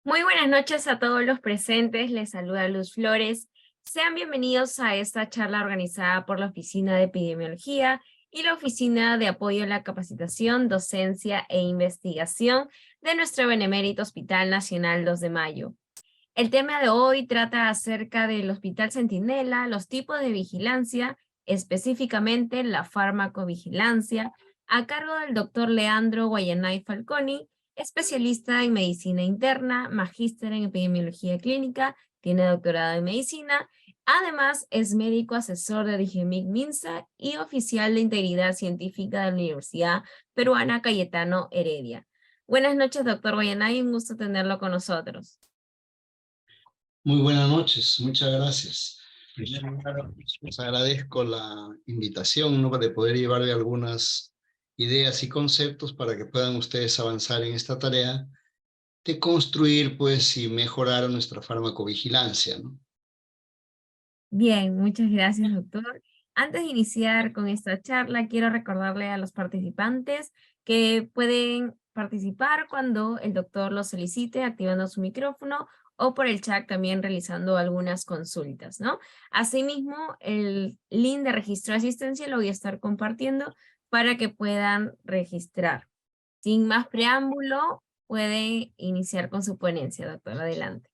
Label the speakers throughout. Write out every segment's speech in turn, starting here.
Speaker 1: Muy buenas noches a todos los presentes, les saluda Luz Flores. Sean bienvenidos a esta charla organizada por la Oficina de Epidemiología y la Oficina de Apoyo a la Capacitación, Docencia e Investigación de nuestro Benemérito Hospital Nacional 2 de Mayo. El tema de hoy trata acerca del Hospital Centinela, los tipos de vigilancia, específicamente la farmacovigilancia, a cargo del doctor Leandro Guayanay Falconi, especialista en medicina interna, magíster en epidemiología clínica, tiene doctorado en medicina, además es médico asesor de DIGEMIC Minsa y oficial de integridad científica de la Universidad Peruana Cayetano Heredia. Buenas noches, doctor Guayanay, un gusto tenerlo con nosotros.
Speaker 2: Muy buenas noches, muchas gracias. Primero, les agradezco la invitación, ¿no?, para poder llevarle algunas ideas y conceptos para que puedan ustedes avanzar en esta tarea de construir, pues, y mejorar nuestra farmacovigilancia, ¿no?
Speaker 1: Bien, muchas gracias, doctor. Antes de iniciar con esta charla, quiero recordarle a los participantes que pueden participar cuando el doctor lo solicite, activando su micrófono o por el chat también realizando algunas consultas, ¿no? Asimismo, el link de registro de asistencia lo voy a estar compartiendo para que puedan registrar. Sin más preámbulo, pueden iniciar con su ponencia, doctor. Adelante.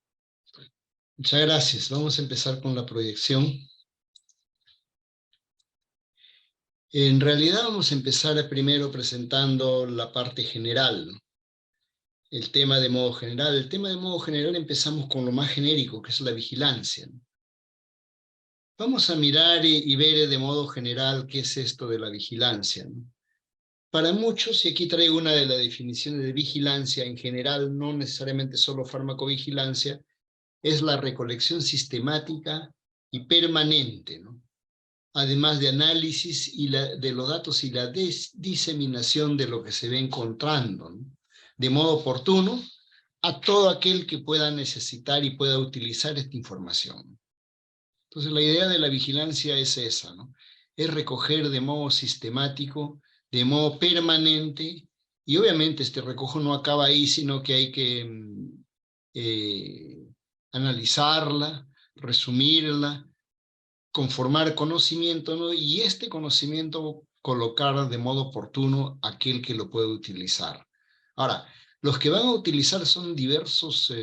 Speaker 2: Muchas gracias. Vamos a empezar con la proyección. En realidad vamos a empezar primero presentando la parte general, ¿no? El tema de modo general. El tema de modo general empezamos con lo más genérico, que es la vigilancia, ¿no? Vamos a mirar y ver de modo general qué es esto de la vigilancia, ¿no? Para muchos, y aquí traigo una de las definiciones de vigilancia en general, no necesariamente solo farmacovigilancia, es la recolección sistemática y permanente, ¿no?, además de análisis de los datos y la diseminación de lo que se ve encontrando, ¿no?, de modo oportuno a todo aquel que pueda necesitar y pueda utilizar esta información. Entonces la idea de la vigilancia es esa, ¿no? Es recoger de modo sistemático, de modo permanente, y obviamente este recojo no acaba ahí, sino que hay que analizarla, resumirla, conformar conocimiento, ¿no?, y este conocimiento colocar de modo oportuno a aquel que lo puede utilizar. Ahora, los que van a utilizar son diversos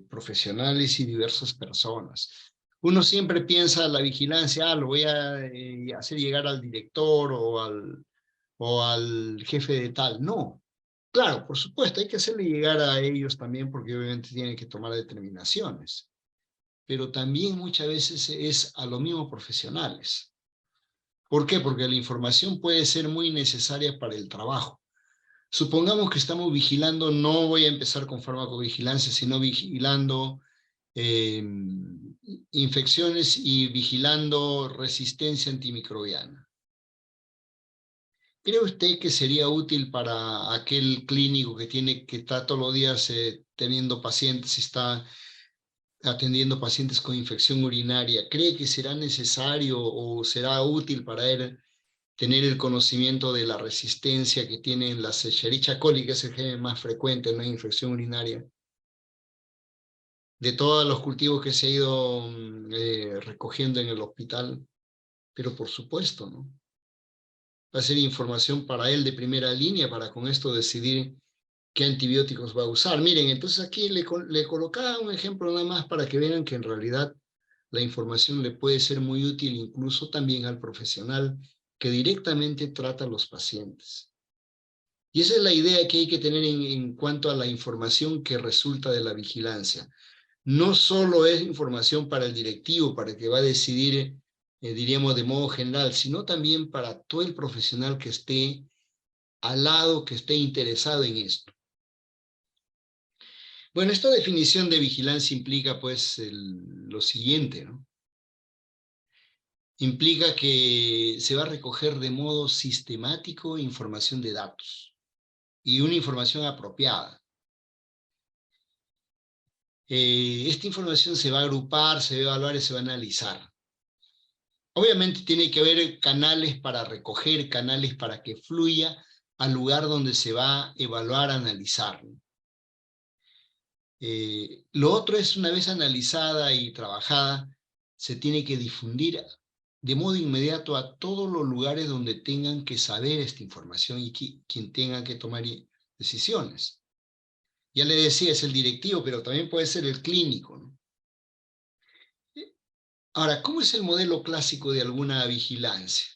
Speaker 2: profesionales y diversas personas. Uno siempre piensa la vigilancia, lo voy a hacer llegar al director o al jefe de tal. No, claro, por supuesto, hay que hacerle llegar a ellos también porque obviamente tienen que tomar determinaciones. Pero también muchas veces es a los mismos profesionales. ¿Por qué? Porque la información puede ser muy necesaria para el trabajo. Supongamos que estamos vigilando, no voy a empezar con farmacovigilancia, sino vigilando infecciones y vigilando resistencia antimicrobiana. ¿Cree usted que sería útil para aquel clínico que está todos los días teniendo pacientes y está atendiendo pacientes con infección urinaria? ¿Cree que será necesario o será útil para él tener el conocimiento de la resistencia que tienen las Escherichia coli, que es el gen más frecuente en la infección urinaria, de todos los cultivos que se ha ido recogiendo en el hospital? Pero por supuesto, ¿no? Va a ser información para él de primera línea para con esto decidir qué antibióticos va a usar. Miren, entonces aquí le colocaba un ejemplo nada más para que vean que en realidad la información le puede ser muy útil incluso también al profesional que directamente trata a los pacientes. Y esa es la idea que hay que tener en cuanto a la información que resulta de la vigilancia. No solo es información para el directivo, para el que va a decidir, diríamos de modo general, sino también para todo el profesional que esté al lado, que esté interesado en esto. Bueno, esta definición de vigilancia implica pues lo siguiente, ¿no? Implica que se va a recoger de modo sistemático información de datos y una información apropiada. Esta información se va a agrupar, se va a evaluar y se va a analizar. Obviamente tiene que haber canales para recoger, canales para que fluya al lugar donde se va a evaluar, analizar. Lo otro es, una vez analizada y trabajada, se tiene que difundir de modo inmediato a todos los lugares donde tengan que saber esta información y quien tenga que tomar decisiones. Ya le decía, es el directivo, pero también puede ser el clínico, ¿no? Ahora, ¿cómo es el modelo clásico de alguna vigilancia?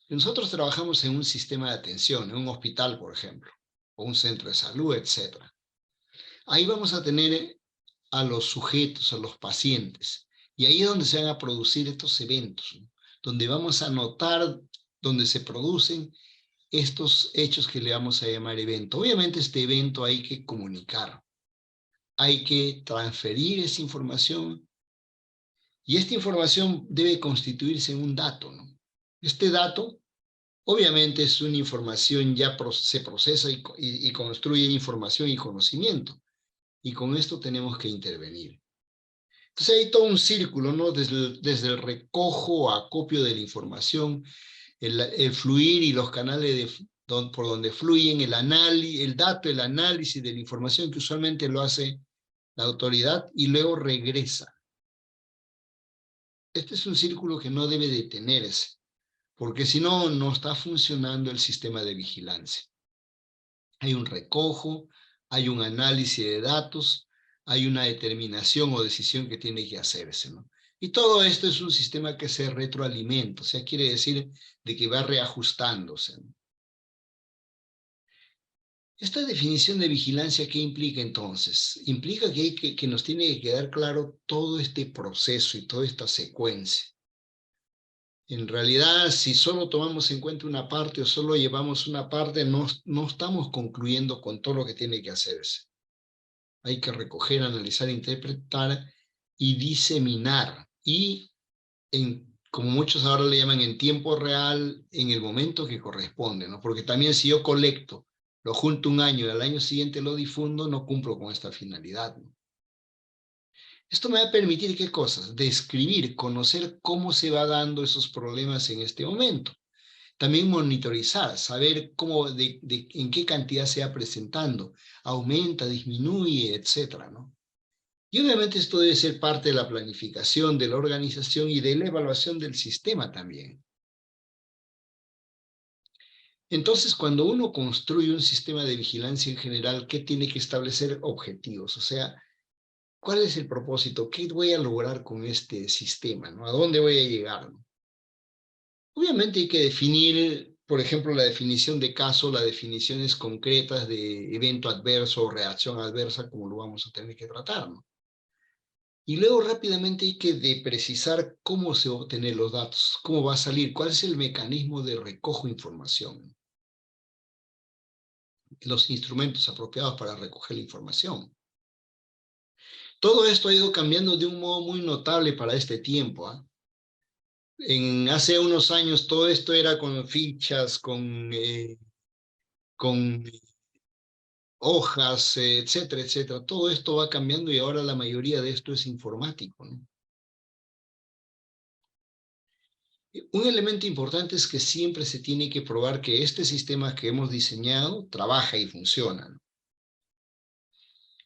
Speaker 2: Nosotros trabajamos en un sistema de atención, en un hospital, por ejemplo, o un centro de salud, etc. Ahí vamos a tener a los sujetos, a los pacientes, y ahí es donde se van a producir estos eventos, ¿no? Donde vamos a notar, donde se producen estos hechos que le vamos a llamar evento. Obviamente este evento hay que comunicar, hay que transferir esa información, y esta información debe constituirse en un dato, ¿no? Este dato, obviamente, es una información, ya se procesa y construye información y conocimiento, y con esto tenemos que intervenir. Entonces hay todo un círculo, ¿no? Desde el recojo, acopio de la información, el fluir y los canales por donde fluyen, el dato, el análisis de la información, que usualmente lo hace la autoridad, y luego regresa. Este es un círculo que no debe detenerse, porque si no, no está funcionando el sistema de vigilancia. Hay un recojo, hay un análisis de datos, hay una determinación o decisión que tiene que hacerse, ¿no? Y todo esto es un sistema que se retroalimenta, o sea, quiere decir de que va reajustándose, ¿no? Esta definición de vigilancia, ¿qué implica entonces? Implica que nos tiene que quedar claro todo este proceso y toda esta secuencia. En realidad, si solo tomamos en cuenta una parte o solo llevamos una parte, no estamos concluyendo con todo lo que tiene que hacerse. Hay que recoger, analizar, interpretar y diseminar. Y, como muchos ahora le llaman, en tiempo real, en el momento que corresponde, ¿no? Porque también si yo colecto, lo junto un año y al año siguiente lo difundo, no cumplo con esta finalidad, ¿no? Esto me va a permitir, ¿qué cosas? Describir, conocer cómo se va dando esos problemas en este momento. También monitorizar, saber en qué cantidad se va presentando, aumenta, disminuye, etcétera, ¿no? Y obviamente esto debe ser parte de la planificación, de la organización y de la evaluación del sistema también. Entonces, cuando uno construye un sistema de vigilancia en general, ¿qué tiene que establecer? Objetivos, o sea, ¿cuál es el propósito? ¿Qué voy a lograr con este sistema, ¿no? ¿A dónde voy a llegar, ¿no? Obviamente hay que definir, por ejemplo, la definición de caso, las definiciones concretas de evento adverso o reacción adversa, como lo vamos a tener que tratar, ¿no? Y luego rápidamente hay que precisar cómo se obtienen los datos, cómo va a salir, cuál es el mecanismo de recojo de información, los instrumentos apropiados para recoger la información. Todo esto ha ido cambiando de un modo muy notable para este tiempo, ¿eh? Hace unos años todo esto era con fichas, con hojas, etcétera, etcétera. Todo esto va cambiando y ahora la mayoría de esto es informático, ¿no? Un elemento importante es que siempre se tiene que probar que este sistema que hemos diseñado trabaja y funciona, ¿no?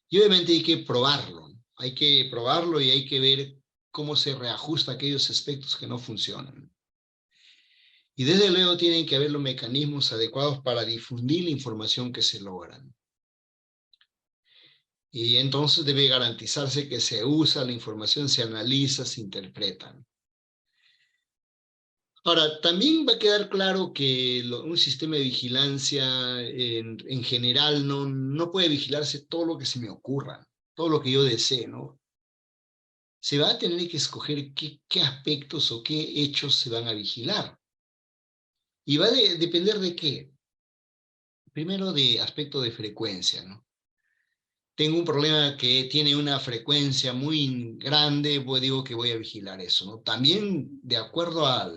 Speaker 2: Y obviamente hay que probarlo, ¿no? Hay que probarlo y hay que ver cómo se reajusta aquellos aspectos que no funcionan. Y desde luego tienen que haber los mecanismos adecuados para difundir la información que se logran. Y entonces debe garantizarse que se usa la información, se analiza, se interpreta. Ahora, también va a quedar claro que un sistema de vigilancia en general no puede vigilarse todo lo que se me ocurra, todo lo que yo desee, ¿no? Se va a tener que escoger qué aspectos o qué hechos se van a vigilar. Y va a depender de qué. Primero, de aspecto de frecuencia, ¿no? Tengo un problema que tiene una frecuencia muy grande, pues digo que voy a vigilar eso, ¿no? También de acuerdo a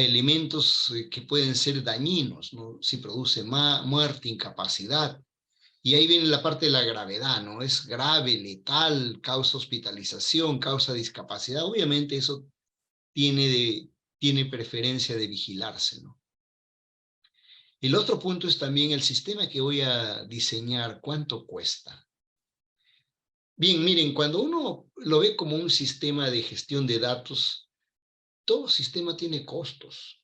Speaker 2: elementos que pueden ser dañinos, ¿no? Si produce muerte, incapacidad. Y ahí viene la parte de la gravedad, ¿no? Es grave, letal, causa hospitalización, causa discapacidad. Obviamente eso tiene preferencia de vigilarse, ¿no? El otro punto es también el sistema que voy a diseñar, ¿cuánto cuesta? Bien, miren, cuando uno lo ve como un sistema de gestión de datos, todo sistema tiene costos.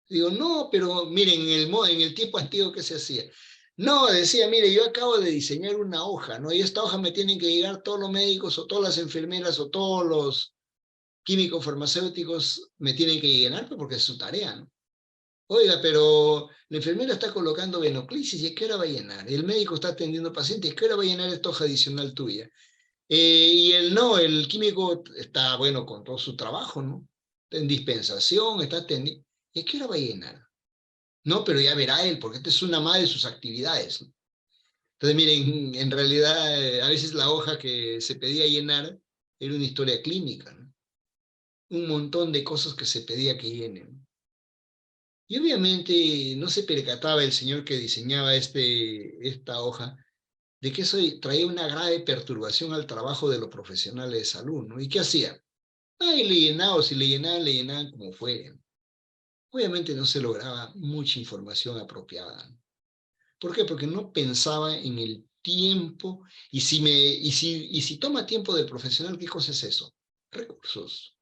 Speaker 2: Digo, no, pero miren, en el tiempo antiguo, ¿qué se hacía? No, decía, mire, yo acabo de diseñar una hoja, ¿no? Y esta hoja me tienen que llegar todos los médicos o todas las enfermeras o todos los químicos farmacéuticos me tienen que llenar pues, porque es su tarea, ¿no? Oiga, pero la enfermera está colocando venoclisis, ¿y a qué hora va a llenar? El médico está atendiendo pacientes, ¿y a qué hora va a llenar esta hoja adicional tuya? Y el químico está, bueno, con todo su trabajo, ¿no? En dispensación, está atendiendo. ¿Y a qué hora va a llenar? No, pero ya verá él, porque esta es una más de sus actividades, ¿no? Entonces, miren, en realidad, a veces la hoja que se pedía llenar era una historia clínica, ¿no? Un montón de cosas que se pedía que llenen. Y obviamente no se percataba el señor que diseñaba esta hoja de que eso traía una grave perturbación al trabajo de los profesionales de salud, ¿no? ¿Y qué hacía? Ah, y le llenaban, si le llenaban como fuera. Obviamente no se lograba mucha información apropiada. ¿Por qué? Porque no pensaba en el tiempo, y si toma tiempo del profesional, ¿qué cosa es eso? Recursos.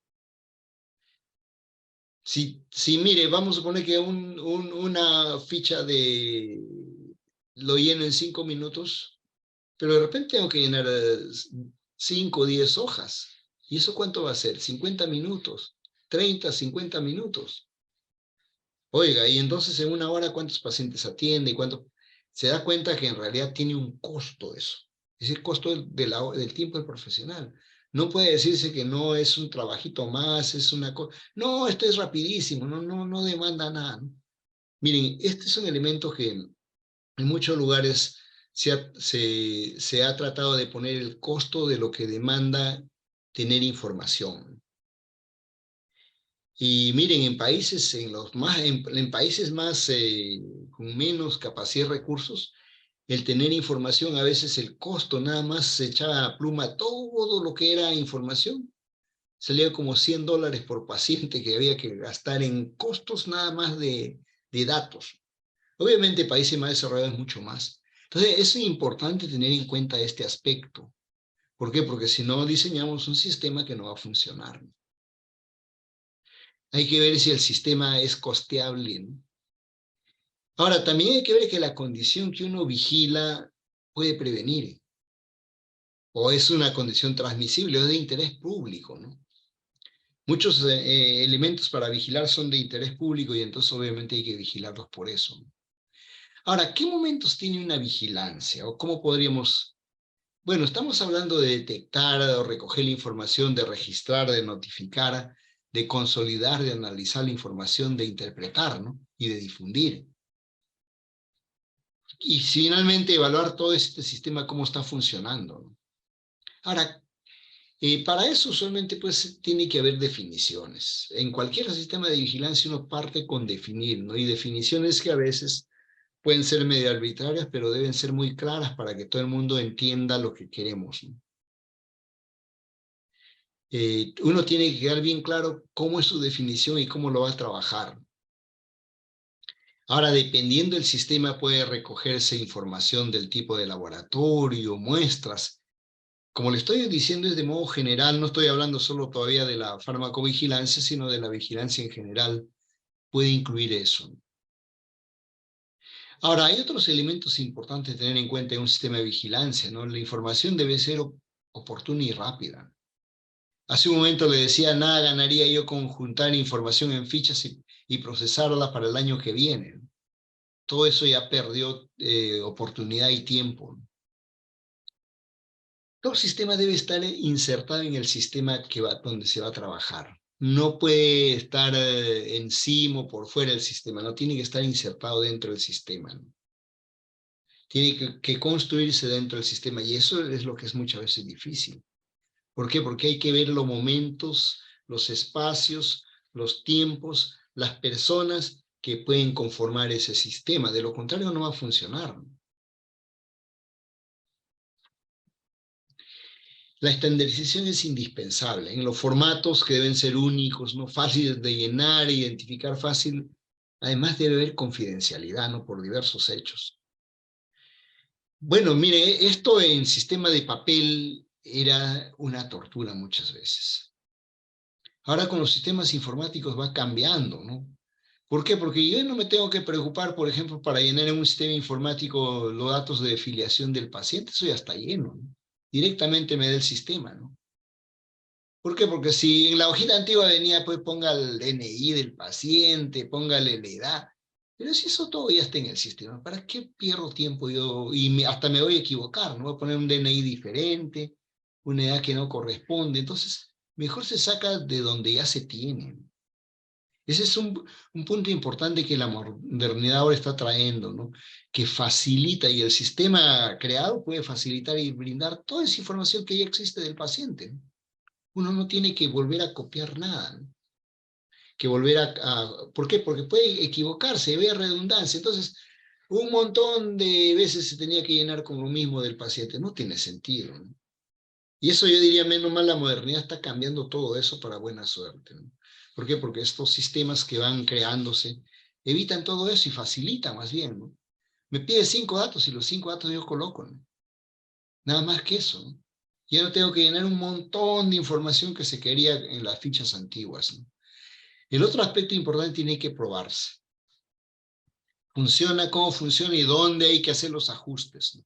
Speaker 2: Si mire, vamos a suponer que una ficha lo lleno en 5 minutos, pero de repente tengo que llenar 5 o 10 hojas. ¿Y eso cuánto va a ser? 50 minutos, 30, 50 minutos. Oiga, y entonces en una hora, ¿cuántos pacientes atiende? ¿Y cuánto? Se da cuenta que en realidad tiene un costo eso. Es el costo del tiempo del profesional. No puede decirse que no es un trabajito más, es una cosa. No, esto es rapidísimo, no demanda nada, ¿no? Miren, este es un elemento que en muchos lugares se ha tratado de poner el costo de lo que demanda tener información. Y miren, en países más con menos capacidad de recursos, el tener información, a veces el costo nada más se echaba a pluma todo lo que era información. Salía como $100 por paciente que había que gastar en costos nada más de datos. Obviamente, países más desarrollados mucho más. Entonces, es importante tener en cuenta este aspecto. ¿Por qué? Porque si no diseñamos un sistema que no va a funcionar. Hay que ver si el sistema es costeable, ¿no? Ahora, también hay que ver que la condición que uno vigila puede prevenir, o es una condición transmisible, o es de interés público, ¿no? Muchos elementos para vigilar son de interés público y entonces obviamente hay que vigilarlos por eso, ¿no? Ahora, ¿qué momentos tiene una vigilancia? ¿O cómo podríamos? Bueno, estamos hablando de detectar o recoger la información, de registrar, de notificar, de consolidar, de analizar la información, de interpretar, ¿no? Y de difundir. Y finalmente evaluar todo este sistema, cómo está funcionando, ¿no? Ahora, para eso usualmente pues tiene que haber definiciones. En cualquier sistema de vigilancia uno parte con definir, ¿no? Y definiciones que a veces pueden ser medio arbitrarias, pero deben ser muy claras para que todo el mundo entienda lo que queremos, ¿no? Uno tiene que quedar bien claro cómo es su definición y cómo lo va a trabajar. Ahora, dependiendo del sistema, puede recogerse información del tipo de laboratorio, muestras. Como le estoy diciendo, es de modo general, no estoy hablando solo todavía de la farmacovigilancia, sino de la vigilancia en general. Puede incluir eso. Ahora, hay otros elementos importantes a tener en cuenta en un sistema de vigilancia, ¿no? La información debe ser oportuna y rápida. Hace un momento le decía, nada ganaría yo con juntar información en fichas y procesarla para el año que viene. Todo eso ya perdió oportunidad y tiempo. Todo sistema debe estar insertado en el sistema donde se va a trabajar. No puede estar encima o por fuera del sistema, no tiene que estar insertado dentro del sistema, ¿no? Tiene que construirse dentro del sistema y eso es lo que es muchas veces difícil. ¿Por qué? Porque hay que ver los momentos, los espacios, los tiempos, las personas que pueden conformar ese sistema. De lo contrario, no va a funcionar. La estandarización es indispensable en los formatos que deben ser únicos, no fáciles de llenar, identificar fácil. Además debe haber confidencialidad, ¿no? Por diversos hechos. Bueno, mire, esto en sistema de papel era una tortura muchas veces. Ahora con los sistemas informáticos va cambiando, ¿no? ¿Por qué? Porque yo no me tengo que preocupar, por ejemplo, para llenar en un sistema informático los datos de filiación del paciente, eso ya está lleno, ¿no? Directamente me da el sistema, ¿no? ¿Por qué? Porque si en la hojita antigua venía, pues ponga el DNI del paciente, póngale la edad, pero si eso todo ya está en el sistema, ¿para qué pierdo tiempo yo? Hasta me voy a equivocar, ¿no? Voy a poner un DNI diferente, una edad que no corresponde, entonces mejor se saca de donde ya se tiene. Ese es un punto importante que la modernidad ahora está trayendo, ¿no? Que facilita, y el sistema creado puede facilitar y brindar toda esa información que ya existe del paciente, ¿no? Uno no tiene que volver a copiar nada, ¿no? Que volver ¿por qué? Porque puede equivocarse, ve redundancia. Entonces, un montón de veces se tenía que llenar con lo mismo del paciente. No tiene sentido, ¿no? Y eso yo diría, menos mal la modernidad está cambiando todo eso para buena suerte, ¿no? ¿Por qué? Porque estos sistemas que van creándose evitan todo eso y facilitan más bien, ¿no? Me pide 5 datos y los 5 datos yo coloco, ¿no? Nada más que eso, ¿no? Ya no tengo que llenar un montón de información que se quería en las fichas antiguas, ¿no? El otro aspecto importante tiene que probarse. Funciona, cómo funciona y dónde hay que hacer los ajustes, ¿no?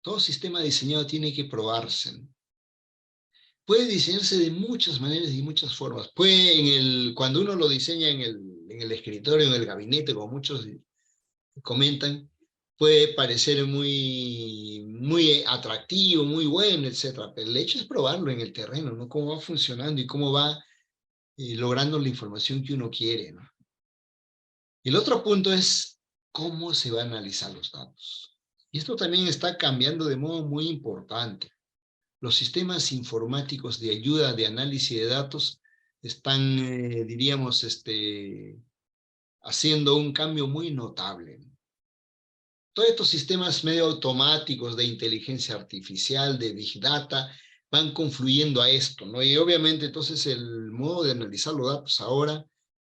Speaker 2: Todo sistema diseñado tiene que probarse, ¿no? Puede diseñarse de muchas maneras y muchas formas. Cuando uno lo diseña en el escritorio, en el gabinete, como muchos comentan, puede parecer muy atractivo, muy bueno, etcétera. Pero el hecho es probarlo en el terreno, ¿no? Cómo va funcionando y cómo va logrando la información que uno quiere, ¿no? El otro punto es cómo se van a analizar los datos. Y esto también está cambiando de modo muy importante. Los sistemas informáticos de ayuda de análisis de datos están, diríamos, haciendo un cambio muy notable. Todos estos sistemas medio automáticos de inteligencia artificial, de Big Data, van confluyendo a esto, ¿no? Y obviamente entonces el modo de analizar los datos ahora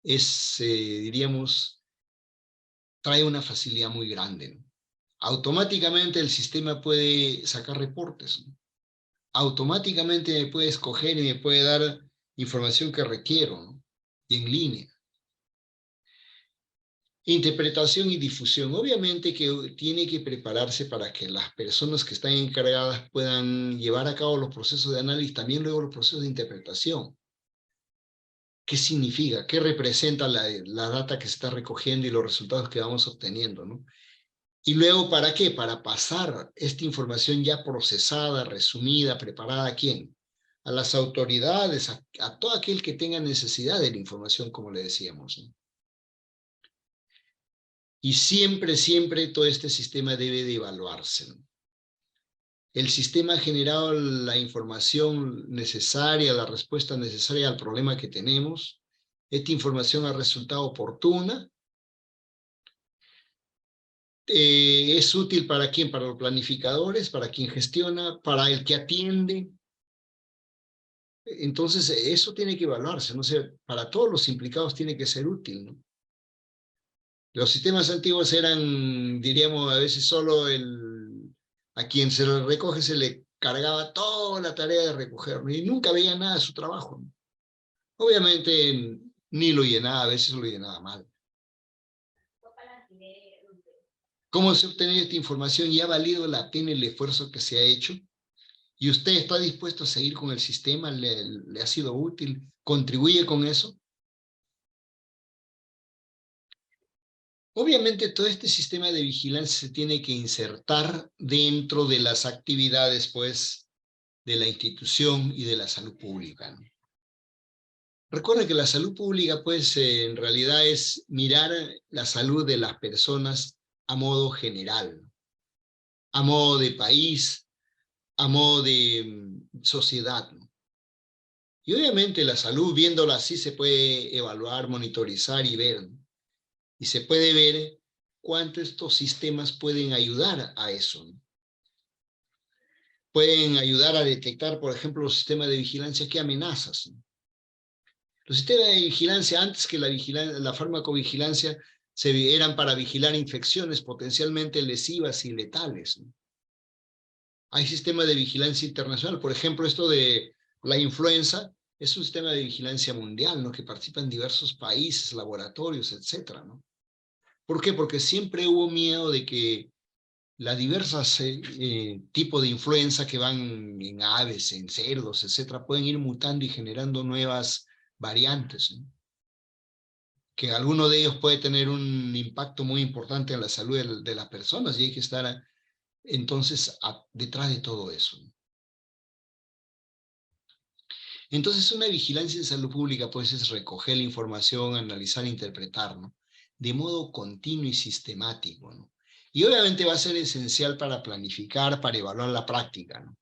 Speaker 2: es, diríamos, trae una facilidad muy grande, ¿no? Automáticamente el sistema puede sacar reportes, ¿no? Automáticamente me puede escoger y me puede dar información que requiero, ¿no? Y en línea. Interpretación y difusión. Obviamente que tiene que prepararse para que las personas que están encargadas puedan llevar a cabo los procesos de análisis, también luego los procesos de interpretación. ¿Qué significa? ¿Qué representa la data que se está recogiendo y los resultados que vamos obteniendo, ¿no? Y luego, ¿para qué? Para pasar esta información ya procesada, resumida, preparada, ¿a quién? A las autoridades, a todo aquel que tenga necesidad de la información, como le decíamos, ¿no? Y siempre, siempre todo este sistema debe de evaluarse, ¿no? El sistema ha generado la información necesaria, la respuesta necesaria al problema que tenemos. Esta información ha resultado oportuna. Es útil para quién, para los planificadores, para quien gestiona, para el que atiende. Entonces, eso tiene que evaluarse, ¿no? O sea, para todos los implicados tiene que ser útil, ¿no? Los sistemas antiguos eran, diríamos, a veces solo a quien se le recoge se le cargaba toda la tarea de recoger, ¿no? Y nunca veía nada de su trabajo, ¿no? Obviamente, ni lo llenaba, a veces lo llenaba mal. ¿Cómo se obtiene esta información? ¿Y ha valido la pena el esfuerzo que se ha hecho? ¿Y usted está dispuesto a seguir con el sistema? ¿Le ha sido útil? ¿Contribuye con eso? Obviamente todo este sistema de vigilancia se tiene que insertar dentro de las actividades, pues, de la institución y de la salud pública, ¿no? Recuerda que la salud pública, pues, en realidad es mirar la salud de las personas a modo general, a modo de país, a modo de sociedad, ¿no? Y obviamente la salud, viéndola así, se puede evaluar, monitorizar y ver, ¿no? Y se puede ver cuánto estos sistemas pueden ayudar a eso, ¿no? Pueden ayudar a detectar, por ejemplo, los sistemas de vigilancia, qué amenazas, ¿no? Los sistemas de vigilancia, antes que la farmacovigilancia, eran para vigilar infecciones potencialmente lesivas y letales, ¿no? Hay sistemas de vigilancia internacional. Por ejemplo, esto de la influenza es un sistema de vigilancia mundial, ¿no? Que participan diversos países, laboratorios, etcétera, ¿no? ¿Por qué? Porque siempre hubo miedo de que las diversas tipos de influenza que van en aves, en cerdos, etcétera, pueden ir mutando y generando nuevas variantes, ¿no? Que alguno de ellos puede tener un impacto muy importante en la salud de las personas y hay que estar entonces detrás de todo eso, ¿no? Entonces una vigilancia en salud pública pues es recoger la información, analizar e interpretar, ¿no? De modo continuo y sistemático, ¿no? Y obviamente va a ser esencial para planificar, para evaluar la práctica, ¿no?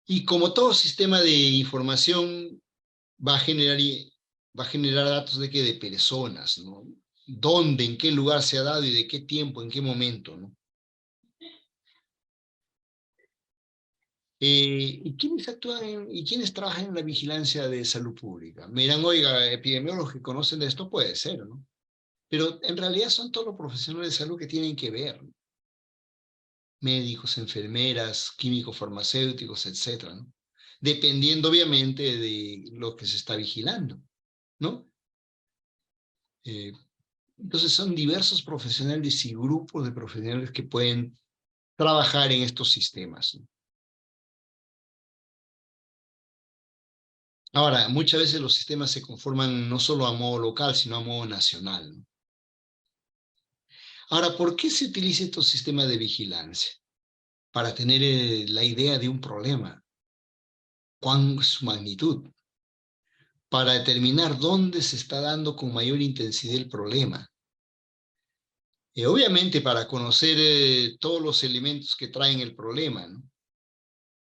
Speaker 2: Y como todo sistema de información va a generar, va a generar datos de qué, de personas, ¿no? ¿Dónde, en qué lugar se ha dado y de qué tiempo, en qué momento, ¿no? ¿Y quiénes actúan y quiénes trabajan en la vigilancia de salud pública? Me dirán, oiga, epidemiólogos que conocen de esto puede ser, ¿no? Pero en realidad son todos los profesionales de salud que tienen que ver, ¿no? Médicos, enfermeras, químicos, farmacéuticos, etcétera, ¿no? Dependiendo obviamente de lo que se está vigilando, ¿no? Eh, entonces son diversos profesionales y grupos de profesionales que pueden trabajar en estos sistemas, ¿no? Ahora, muchas veces los sistemas se conforman no solo a modo local, sino a modo nacional, ¿no? Ahora, ¿por qué se utiliza estos sistemas de vigilancia? Para tener la idea de un problema, cuán es su magnitud, para determinar dónde se está dando con mayor intensidad el problema. Obviamente para conocer todos los elementos que traen el problema, ¿no?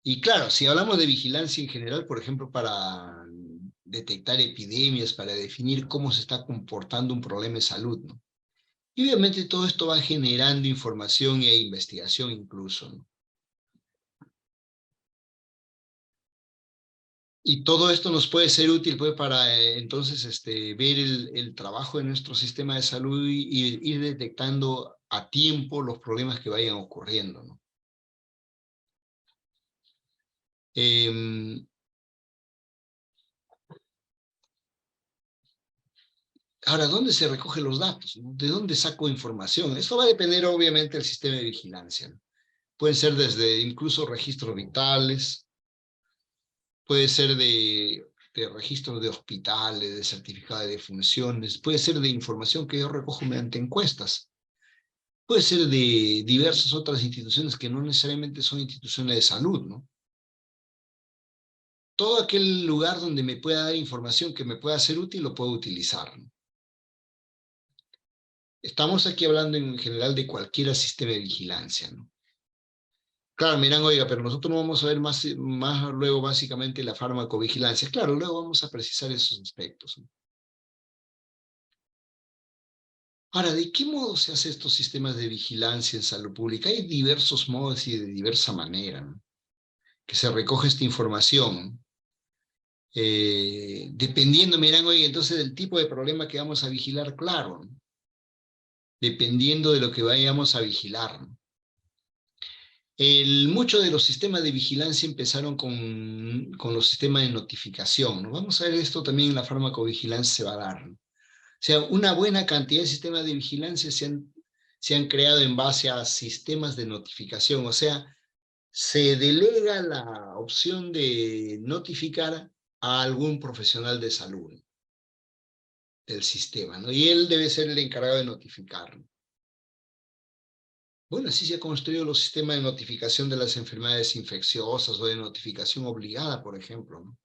Speaker 2: Y claro, si hablamos de vigilancia en general, por ejemplo, para detectar epidemias, para definir cómo se está comportando un problema de salud, ¿no? Y obviamente todo esto va generando información e investigación incluso, ¿no? Y todo esto nos puede ser útil pues, para entonces ver el trabajo de nuestro sistema de salud y ir detectando a tiempo los problemas que vayan ocurriendo, ¿no? Eh, Ahora, ¿dónde se recogen los datos, ¿no? ¿De dónde saco información? Esto va a depender obviamente del sistema de vigilancia, ¿no? Pueden ser desde incluso registros vitales, puede ser de registros de hospitales, de certificado de defunciones, puede ser de información que yo recojo mediante encuestas. Puede ser de diversas otras instituciones que no necesariamente son instituciones de salud, ¿no? Todo aquel lugar donde me pueda dar información que me pueda ser útil, lo puedo utilizar, ¿no? Estamos aquí hablando en general de cualquier sistema de vigilancia, ¿no? Claro, miran, oiga, pero nosotros no vamos a ver más luego básicamente la farmacovigilancia. Claro, luego vamos a precisar esos aspectos, ¿no? Ahora, ¿de qué modo se hacen estos sistemas de vigilancia en salud pública? Hay diversos modos y de diversa manera, ¿no? Que se recoge esta información. Dependiendo, miran, oye, entonces del tipo de problema que vamos a vigilar, claro, ¿no? Dependiendo de lo que vayamos a vigilar, ¿no? Muchos de los sistemas de vigilancia empezaron con los sistemas de notificación, ¿no? Vamos a ver esto también en la farmacovigilancia se va a dar, ¿no? O sea, una buena cantidad de sistemas de vigilancia se han creado en base a sistemas de notificación, o sea, se delega la opción de notificar a algún profesional de salud del sistema, ¿no? Y él debe ser el encargado de notificar, ¿no? Bueno, así se han construido los sistemas de notificación de las enfermedades infecciosas o de notificación obligada, por ejemplo, ¿no?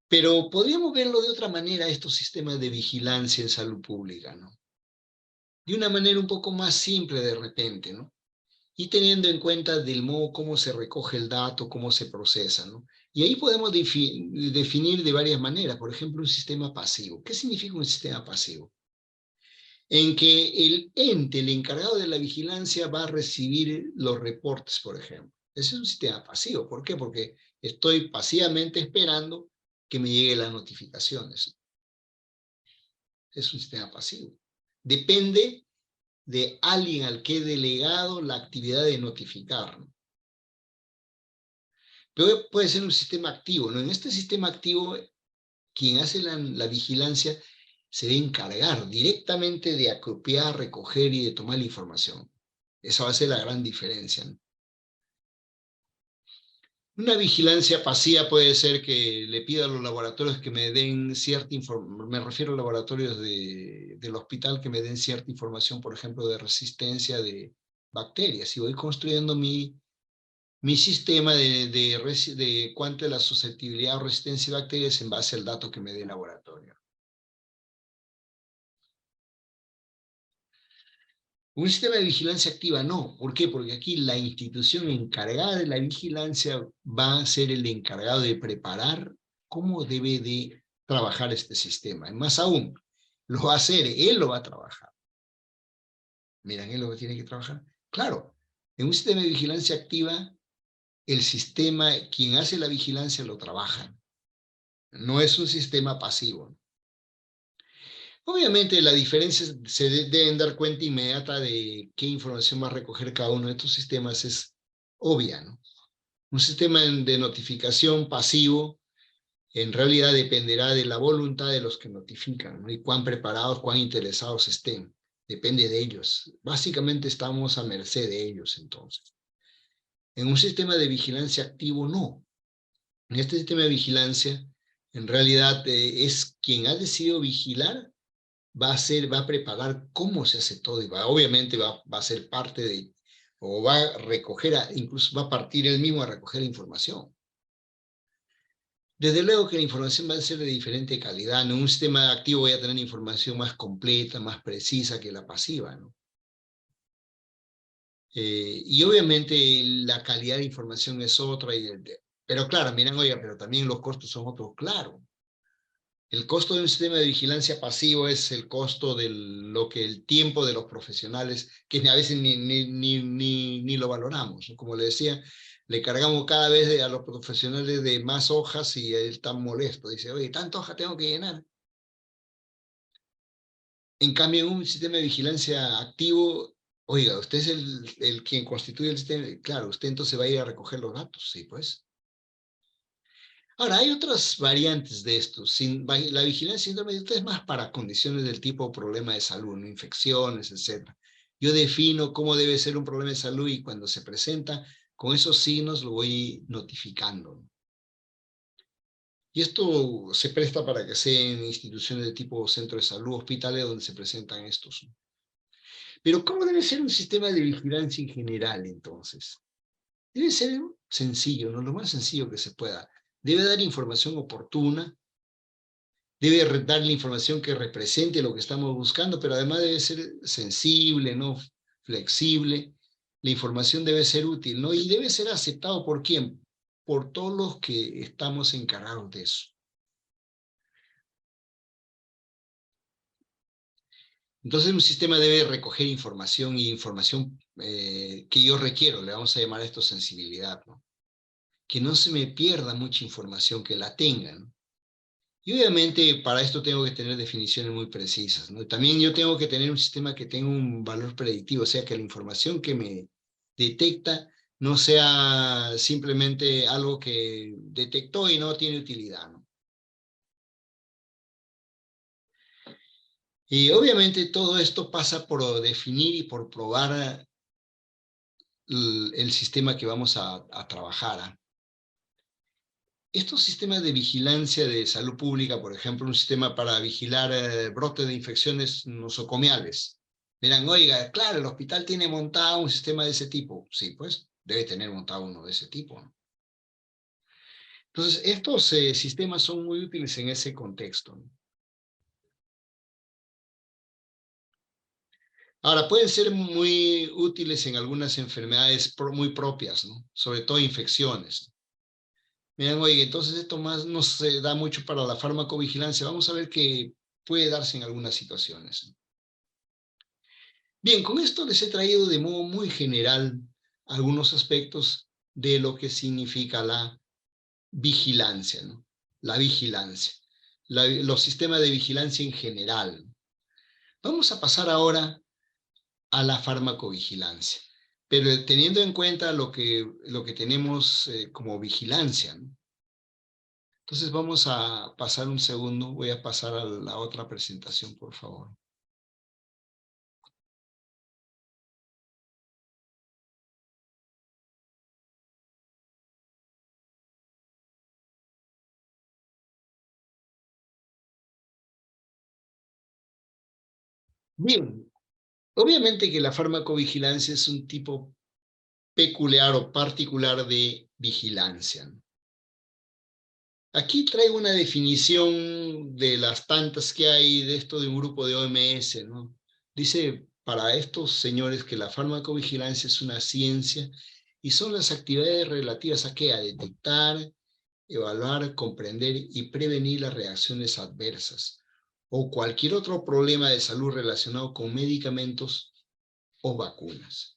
Speaker 2: Pero podríamos verlo de otra manera, estos sistemas de vigilancia en salud pública, ¿no? De una manera un poco más simple de repente, ¿no? Y teniendo en cuenta del modo cómo se recoge el dato, cómo se procesa, ¿no? Y ahí podemos definir de varias maneras, por ejemplo, un sistema pasivo. ¿Qué significa un sistema pasivo? En que el ente, el encargado de la vigilancia, va a recibir los reportes, por ejemplo. Ese es un sistema pasivo. ¿Por qué? Porque estoy pasivamente esperando que me lleguen las notificaciones. Es un sistema pasivo. Depende de alguien al que he delegado la actividad de notificar, ¿no? Pero puede ser un sistema activo, ¿no? En este sistema activo, quien hace la vigilancia se debe encargar directamente de acopiar, recoger y de tomar la información. Esa va a ser la gran diferencia, ¿no? Una vigilancia pasiva puede ser que le pida a los laboratorios que me den cierta información, me refiero a laboratorios del hospital que me den cierta información, por ejemplo, de resistencia de bacterias. Y voy construyendo mi sistema de cuánto es la susceptibilidad o resistencia de bacterias en base al dato que me dé el laboratorio. Un sistema de vigilancia activa no. ¿Por qué? Porque aquí la institución encargada de la vigilancia va a ser el encargado de preparar cómo debe de trabajar este sistema. Y más aún, lo va a hacer, él lo va a trabajar. Miren, él lo que tiene que trabajar. Claro, en un sistema de vigilancia activa, el sistema, quien hace la vigilancia lo trabaja. No es un sistema pasivo. Obviamente la diferencia se deben dar cuenta inmediata de qué información va a recoger cada uno de estos sistemas es obvia, ¿no? Un sistema de notificación pasivo en realidad dependerá de la voluntad de los que notifican, ¿no? Y cuán preparados, cuán interesados estén. Depende de ellos. Básicamente estamos a merced de ellos entonces. En un sistema de vigilancia activo no. En este sistema de vigilancia en realidad es quien ha decidido vigilar va a preparar cómo se hace todo y obviamente va a ser parte de, o va a recoger, incluso va a partir él mismo a recoger la información. Desde luego que la información va a ser de diferente calidad, ¿no? En un sistema activo voy a tener información más completa, más precisa que la pasiva, ¿no? Y obviamente la calidad de información es otra, pero claro, miren, oiga, pero también los costos son otros, claro. El costo de un sistema de vigilancia pasivo es el costo de lo que el tiempo de los profesionales, que a veces ni lo valoramos, ¿no? Como le decía, le cargamos cada vez a los profesionales de más hojas y él está molesto. Dice, oye, ¿tanta hoja tengo que llenar? En cambio, en un sistema de vigilancia activo, oiga, usted es el quien constituye el sistema. Claro, usted entonces va a ir a recoger los datos, sí, pues. Ahora, hay otras variantes de esto. La vigilancia síndrome es más para condiciones del tipo problema de salud, ¿no? Infecciones, etc. Yo defino cómo debe ser un problema de salud y cuando se presenta, con esos signos lo voy notificando, ¿no? Y esto se presta para que sea en instituciones de tipo centro de salud, hospitales, donde se presentan estos, ¿no? Pero ¿cómo debe ser un sistema de vigilancia en general, entonces? Debe ser sencillo, ¿no? Lo más sencillo que se pueda. Debe dar información oportuna, debe dar la información que represente lo que estamos buscando, pero además debe ser sensible, ¿no? Flexible. La información debe ser útil, ¿no? Y debe ser aceptado ¿por quién? Por todos los que estamos encargados de eso. Entonces un sistema debe recoger información y información que yo requiero, le vamos a llamar a esto sensibilidad, ¿no? Que no se me pierda mucha información, que la tenga, ¿no? Y obviamente para esto tengo que tener definiciones muy precisas, ¿no? También yo tengo que tener un sistema que tenga un valor predictivo, o sea, que la información que me detecta no sea simplemente algo que detectó y no tiene utilidad, ¿no? Y obviamente todo esto pasa por definir y por probar el sistema que vamos a trabajar, ¿ah? Estos sistemas de vigilancia de salud pública, por ejemplo, un sistema para vigilar brotes de infecciones nosocomiales. Dirán, oiga, claro, el hospital tiene montado un sistema de ese tipo. Sí, pues, debe tener montado uno de ese tipo, ¿no? Entonces, estos sistemas son muy útiles en ese contexto, ¿no? Ahora, pueden ser muy útiles en algunas enfermedades muy propias, ¿no? Sobre todo infecciones. Miren, oye, entonces esto más no se da mucho para la farmacovigilancia. Vamos a ver qué puede darse en algunas situaciones. Bien, con esto les he traído de modo muy general algunos aspectos de lo que significa la vigilancia, ¿no? La vigilancia, los sistemas de vigilancia en general. Vamos a pasar ahora a la farmacovigilancia, pero teniendo en cuenta lo que tenemos como vigilancia, ¿no? Entonces vamos a pasar un segundo, voy a pasar a la otra presentación, por favor. Bien, obviamente que la farmacovigilancia es un tipo peculiar o particular de vigilancia, ¿no? Aquí traigo una definición de las tantas que hay de esto de un grupo de OMS, ¿no? Dice para estos señores que la farmacovigilancia es una ciencia y son las actividades relativas a qué, a detectar, evaluar, comprender y prevenir las reacciones adversas o cualquier otro problema de salud relacionado con medicamentos o vacunas.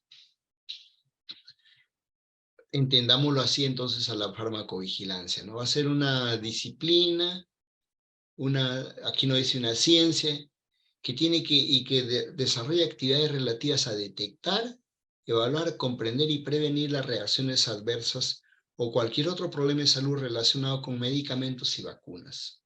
Speaker 2: Entendámoslo así entonces a la farmacovigilancia, ¿no? Va a ser una disciplina, aquí no dice una ciencia, que tiene que desarrolla actividades relativas a detectar, evaluar, comprender y prevenir las reacciones adversas o cualquier otro problema de salud relacionado con medicamentos y vacunas.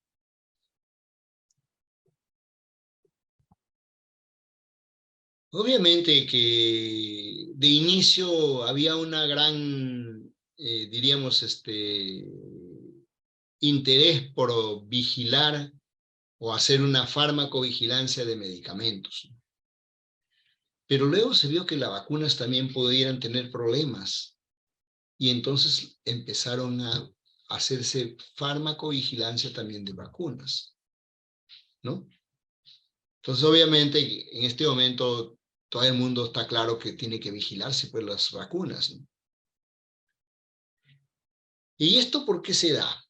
Speaker 2: Obviamente que de inicio había una gran, diríamos, interés por vigilar o hacer una farmacovigilancia de medicamentos. Pero luego se vio que las vacunas también pudieran tener problemas y entonces empezaron a hacerse farmacovigilancia también de vacunas, ¿no? Entonces obviamente en este momento todo el mundo está claro que tiene que vigilarse pues las vacunas, ¿no? ¿Y esto por qué se da?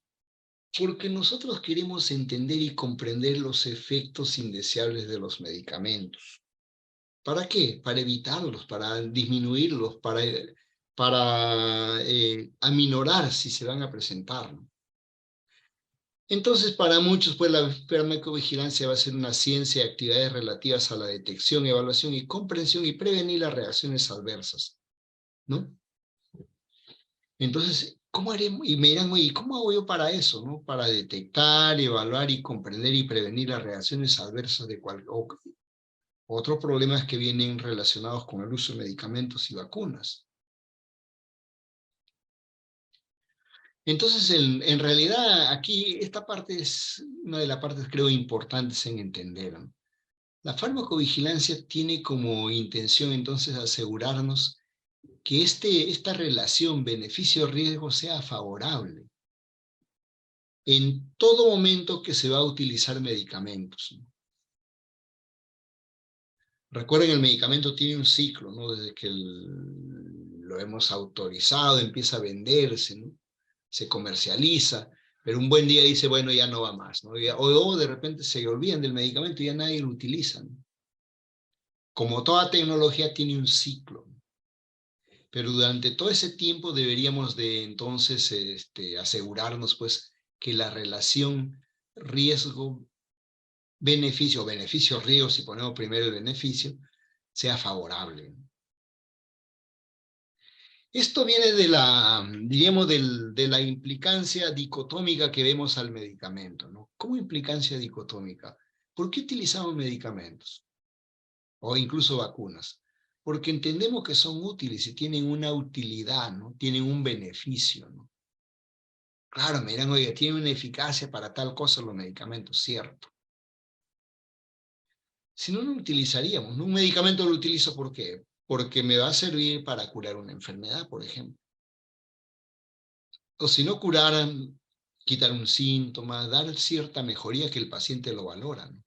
Speaker 2: Porque nosotros queremos entender y comprender los efectos indeseables de los medicamentos. ¿Para qué? Para evitarlos, para disminuirlos, para aminorar si se van a presentar, ¿no? Entonces, para muchos, pues la farmacovigilancia va a ser una ciencia de actividades relativas a la detección, evaluación y comprensión y prevenir las reacciones adversas, ¿no? Entonces, ¿cómo haremos? Y me dirán, oye, ¿cómo hago yo para eso, no? Para detectar, evaluar y comprender y prevenir las reacciones adversas de otros problemas que vienen relacionados con el uso de medicamentos y vacunas. Entonces, en realidad, aquí esta parte es una de las partes, creo, importantes en entender, ¿no? La farmacovigilancia tiene como intención, entonces, asegurarnos que esta relación beneficio-riesgo sea favorable en todo momento que se va a utilizar medicamentos, ¿no? Recuerden, el medicamento tiene un ciclo, ¿no? Desde que lo hemos autorizado, empieza a venderse, ¿no? Se comercializa, pero un buen día dice, bueno, ya no va más, ¿no? O de repente se olvidan del medicamento y ya nadie lo utiliza, ¿no? Como toda tecnología tiene un ciclo, ¿no? Pero durante todo ese tiempo deberíamos de entonces asegurarnos pues que la relación riesgo-beneficio, o beneficio-riesgo, si ponemos primero el beneficio, sea favorable. Esto viene de la, diríamos, de la implicancia dicotómica que vemos al medicamento, ¿no? ¿Cómo implicancia dicotómica? ¿Por qué utilizamos medicamentos? O incluso vacunas. Porque entendemos que son útiles y tienen una utilidad, ¿no? Tienen un beneficio, ¿no? Claro, me dirán, oye, tienen una eficacia para tal cosa los medicamentos, cierto. Si no, no lo utilizaríamos, ¿no? Un medicamento lo utilizo ¿por qué? Porque me va a servir para curar una enfermedad, por ejemplo. O si no curaran, quitar un síntoma, dar cierta mejoría que el paciente lo valora, ¿no?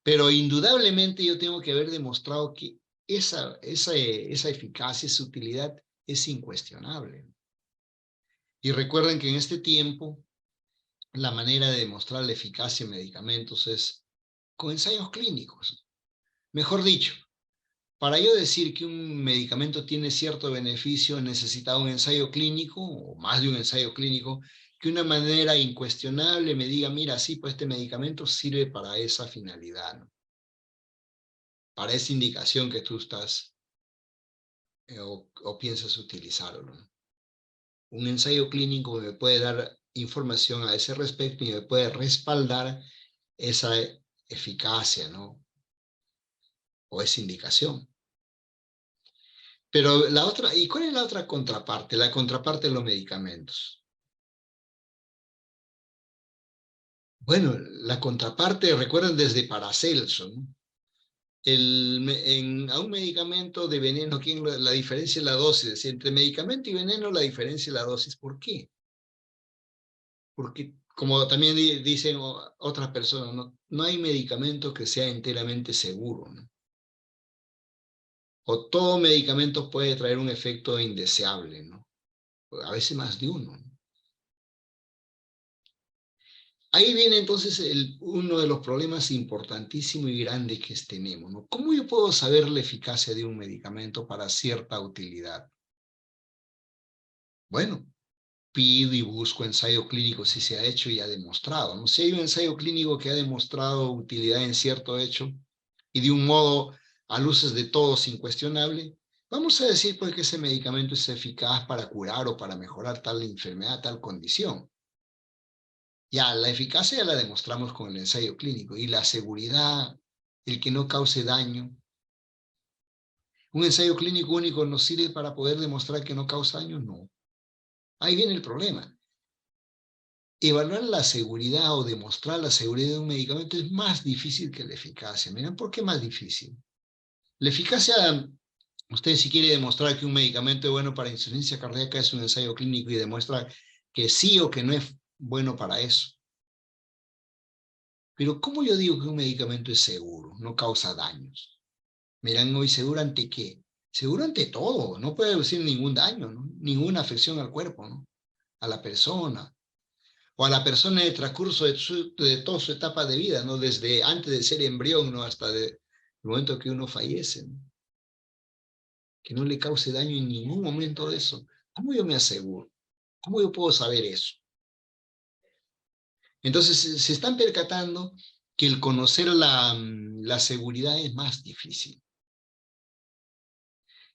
Speaker 2: Pero indudablemente yo tengo que haber demostrado que esa eficacia, esa utilidad es incuestionable. Y recuerden que en este tiempo la manera de demostrar la eficacia en medicamentos es con ensayos clínicos. Mejor dicho, para yo decir que un medicamento tiene cierto beneficio, necesita un ensayo clínico, o más de un ensayo clínico, que de una manera incuestionable me diga, mira, sí, pues este medicamento sirve para esa finalidad, ¿no? para esa indicación que tú estás o piensas utilizarlo. Un ensayo clínico me puede dar información a ese respecto y me puede respaldar esa eficacia, ¿no? O esa indicación. Pero la otra, ¿y cuál es la otra contraparte? La contraparte de los medicamentos. Bueno, la contraparte, recuerden desde Paracelso, ¿no? A un medicamento de veneno, la diferencia es la dosis. Es decir, entre medicamento y veneno, la diferencia es la dosis. ¿Por qué? Porque, como también dicen otras personas, no hay medicamento que sea enteramente seguro, ¿no? O todo medicamento puede traer un efecto indeseable, ¿no? A veces más de uno, ¿no? Ahí viene entonces uno de los problemas importantísimos y grandes que tenemos, ¿no? ¿Cómo yo puedo saber la eficacia de un medicamento para cierta utilidad? Bueno, pido y busco ensayo clínico si se ha hecho y ha demostrado, ¿no? Si hay un ensayo clínico que ha demostrado utilidad en cierto hecho y de un modo a luces de todos incuestionable, vamos a decir pues que ese medicamento es eficaz para curar o para mejorar tal enfermedad, tal condición. Ya, la eficacia ya la demostramos con el ensayo clínico y la seguridad, el que no cause daño. ¿Un ensayo clínico único nos sirve para poder demostrar que no causa daño? No. Ahí viene el problema. Evaluar la seguridad o demostrar la seguridad de un medicamento es más difícil que la eficacia. Miren, ¿por qué más difícil? La eficacia, usted si quiere demostrar que un medicamento es bueno para insuficiencia cardíaca es un ensayo clínico y demuestra que sí o que no es bueno para eso. Pero ¿cómo yo digo que un medicamento es seguro, no causa daños? Miran, hoy seguro ante qué. Seguro ante todo, no puede producir ningún daño, ¿no? Ninguna afección al cuerpo, ¿no? A la persona, o a la persona en el transcurso de toda su etapa de vida, ¿no? Desde antes de ser embrión, ¿no? Hasta el momento que uno fallece, ¿no? Que no le cause daño en ningún momento de eso. ¿Cómo yo me aseguro? ¿Cómo yo puedo saber eso? Entonces, se están percatando que el conocer la seguridad es más difícil.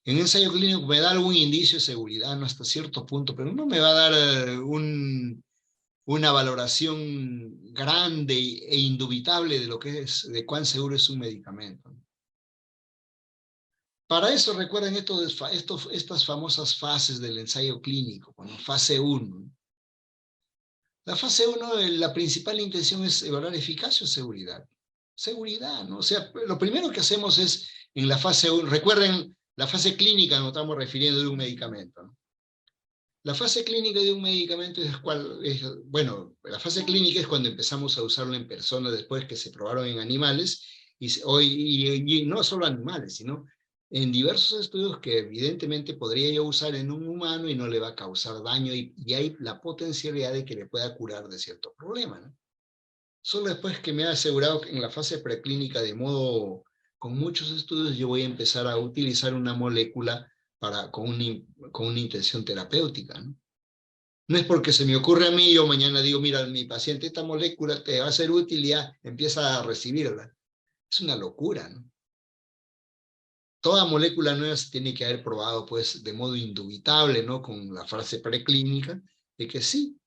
Speaker 2: En un ensayo clínico me da algún indicio de seguridad, no hasta cierto punto, pero no me va a dar una valoración grande e indubitable de lo que es, de cuán seguro es un medicamento. Para eso recuerden estas famosas fases del ensayo clínico, bueno, fase 1. La fase 1, la principal intención es evaluar eficacia o seguridad. Seguridad, ¿no? O sea, lo primero que hacemos es, en la fase 1, recuerden, la fase clínica nos estamos refiriendo de un medicamento, ¿no? La fase clínica de un medicamento bueno, la fase clínica es cuando empezamos a usarlo en personas después que se probaron en animales, y no solo animales, sino en diversos estudios que evidentemente podría yo usar en un humano y no le va a causar daño, y hay la potencialidad de que le pueda curar de cierto problema, ¿no? Solo después que me ha asegurado que en la fase preclínica, con muchos estudios, yo voy a empezar a utilizar una molécula con una intención terapéutica, ¿no? No es porque se me ocurre a mí, yo mañana digo, mira, mi paciente, esta molécula te va a ser útil y ya empieza a recibirla. Es una locura, ¿no? Toda molécula nueva se tiene que haber probado, pues, de modo indubitable, ¿no? Con la fase preclínica, de que sí,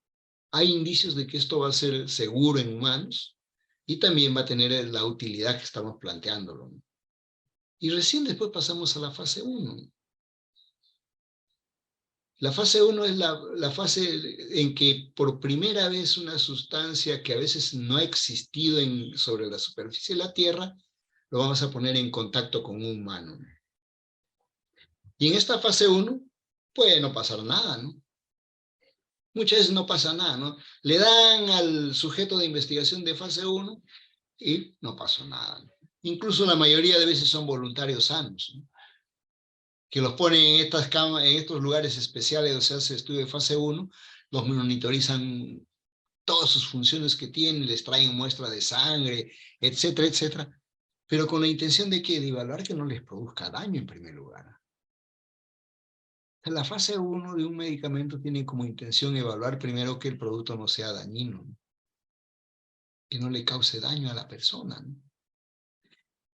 Speaker 2: hay indicios de que esto va a ser seguro en humanos y también va a tener la utilidad que estamos planteándolo, ¿no? Y recién después pasamos a la fase 1. La fase 1 es la fase en que por primera vez una sustancia que a veces no ha existido sobre la superficie de la Tierra, lo vamos a poner en contacto con un humano. Y en esta fase 1 puede no pasar nada, ¿no? Muchas veces no pasa nada, ¿no? Le dan al sujeto de investigación de fase 1 y no pasó nada, ¿no? Incluso la mayoría de veces son voluntarios sanos, ¿no? Que los ponen en estos lugares especiales donde se hace estudio de fase 1, los monitorizan todas sus funciones que tienen, les traen muestra de sangre, etcétera, etcétera, pero con la intención de que de evaluar que no les produzca daño en primer lugar. La fase 1 de un medicamento tiene como intención evaluar primero que el producto no sea dañino, que no le cause daño a la persona, ¿no?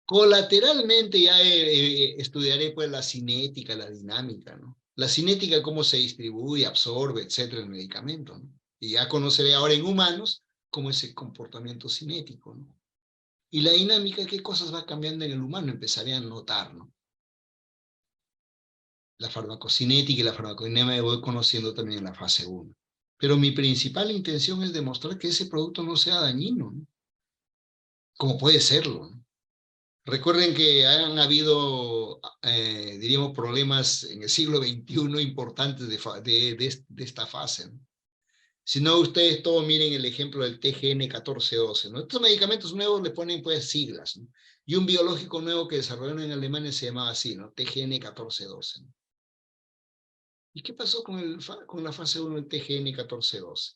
Speaker 2: Colateralmente ya estudiaré pues la cinética, la dinámica, ¿no? La cinética, cómo se distribuye, absorbe, etcétera, el medicamento, ¿no? Y ya conoceré ahora en humanos cómo es el comportamiento cinético, ¿no? Y la dinámica, qué cosas va cambiando en el humano, empezaré a notar, ¿no? La farmacocinética y la farmacodinámica voy conociendo también en la fase 1. Pero mi principal intención es demostrar que ese producto no sea dañino, ¿no? Como puede serlo, ¿no? Recuerden que han habido, diríamos, problemas en el siglo XXI importantes de esta fase, ¿no? Si no, ustedes todos miren el ejemplo del TGN-1412, ¿no? Estos medicamentos nuevos le ponen pues siglas, ¿no? Y un biológico nuevo que desarrollaron en Alemania se llamaba así, ¿no? TGN-1412, ¿no? ¿Y qué pasó con la fase 1 del TGN-1412?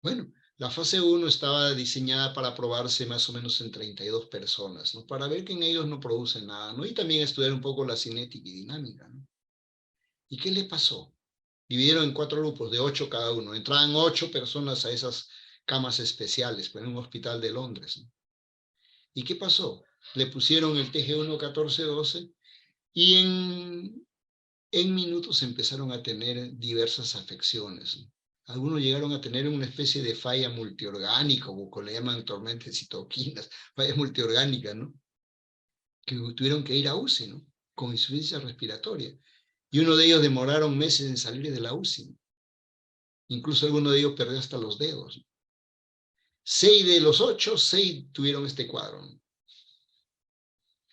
Speaker 2: Bueno, la fase 1 estaba diseñada para probarse más o menos en 32 personas, ¿no? Para ver que en ellos no producen nada, ¿no? Y también estudiar un poco la cinética y dinámica, ¿no? ¿Y qué le pasó? Dividieron en 4 grupos de 8 cada uno. Entraban 8 personas a esas camas especiales, pues, en un hospital de Londres, ¿no? ¿Y qué pasó? Le pusieron el TG1-1412 y en minutos empezaron a tener diversas afecciones, ¿no? Algunos llegaron a tener una especie de falla multiorgánica, o le llaman tormenta de citoquinas, falla multiorgánica, ¿no? Que tuvieron que ir a UCI, ¿no? Con insuficiencia respiratoria. Y uno de ellos demoraron meses en salir de la UCI, ¿no? Incluso alguno de ellos perdió hasta los dedos, ¿no? 6 de los 8, 6 tuvieron este cuadro, ¿no?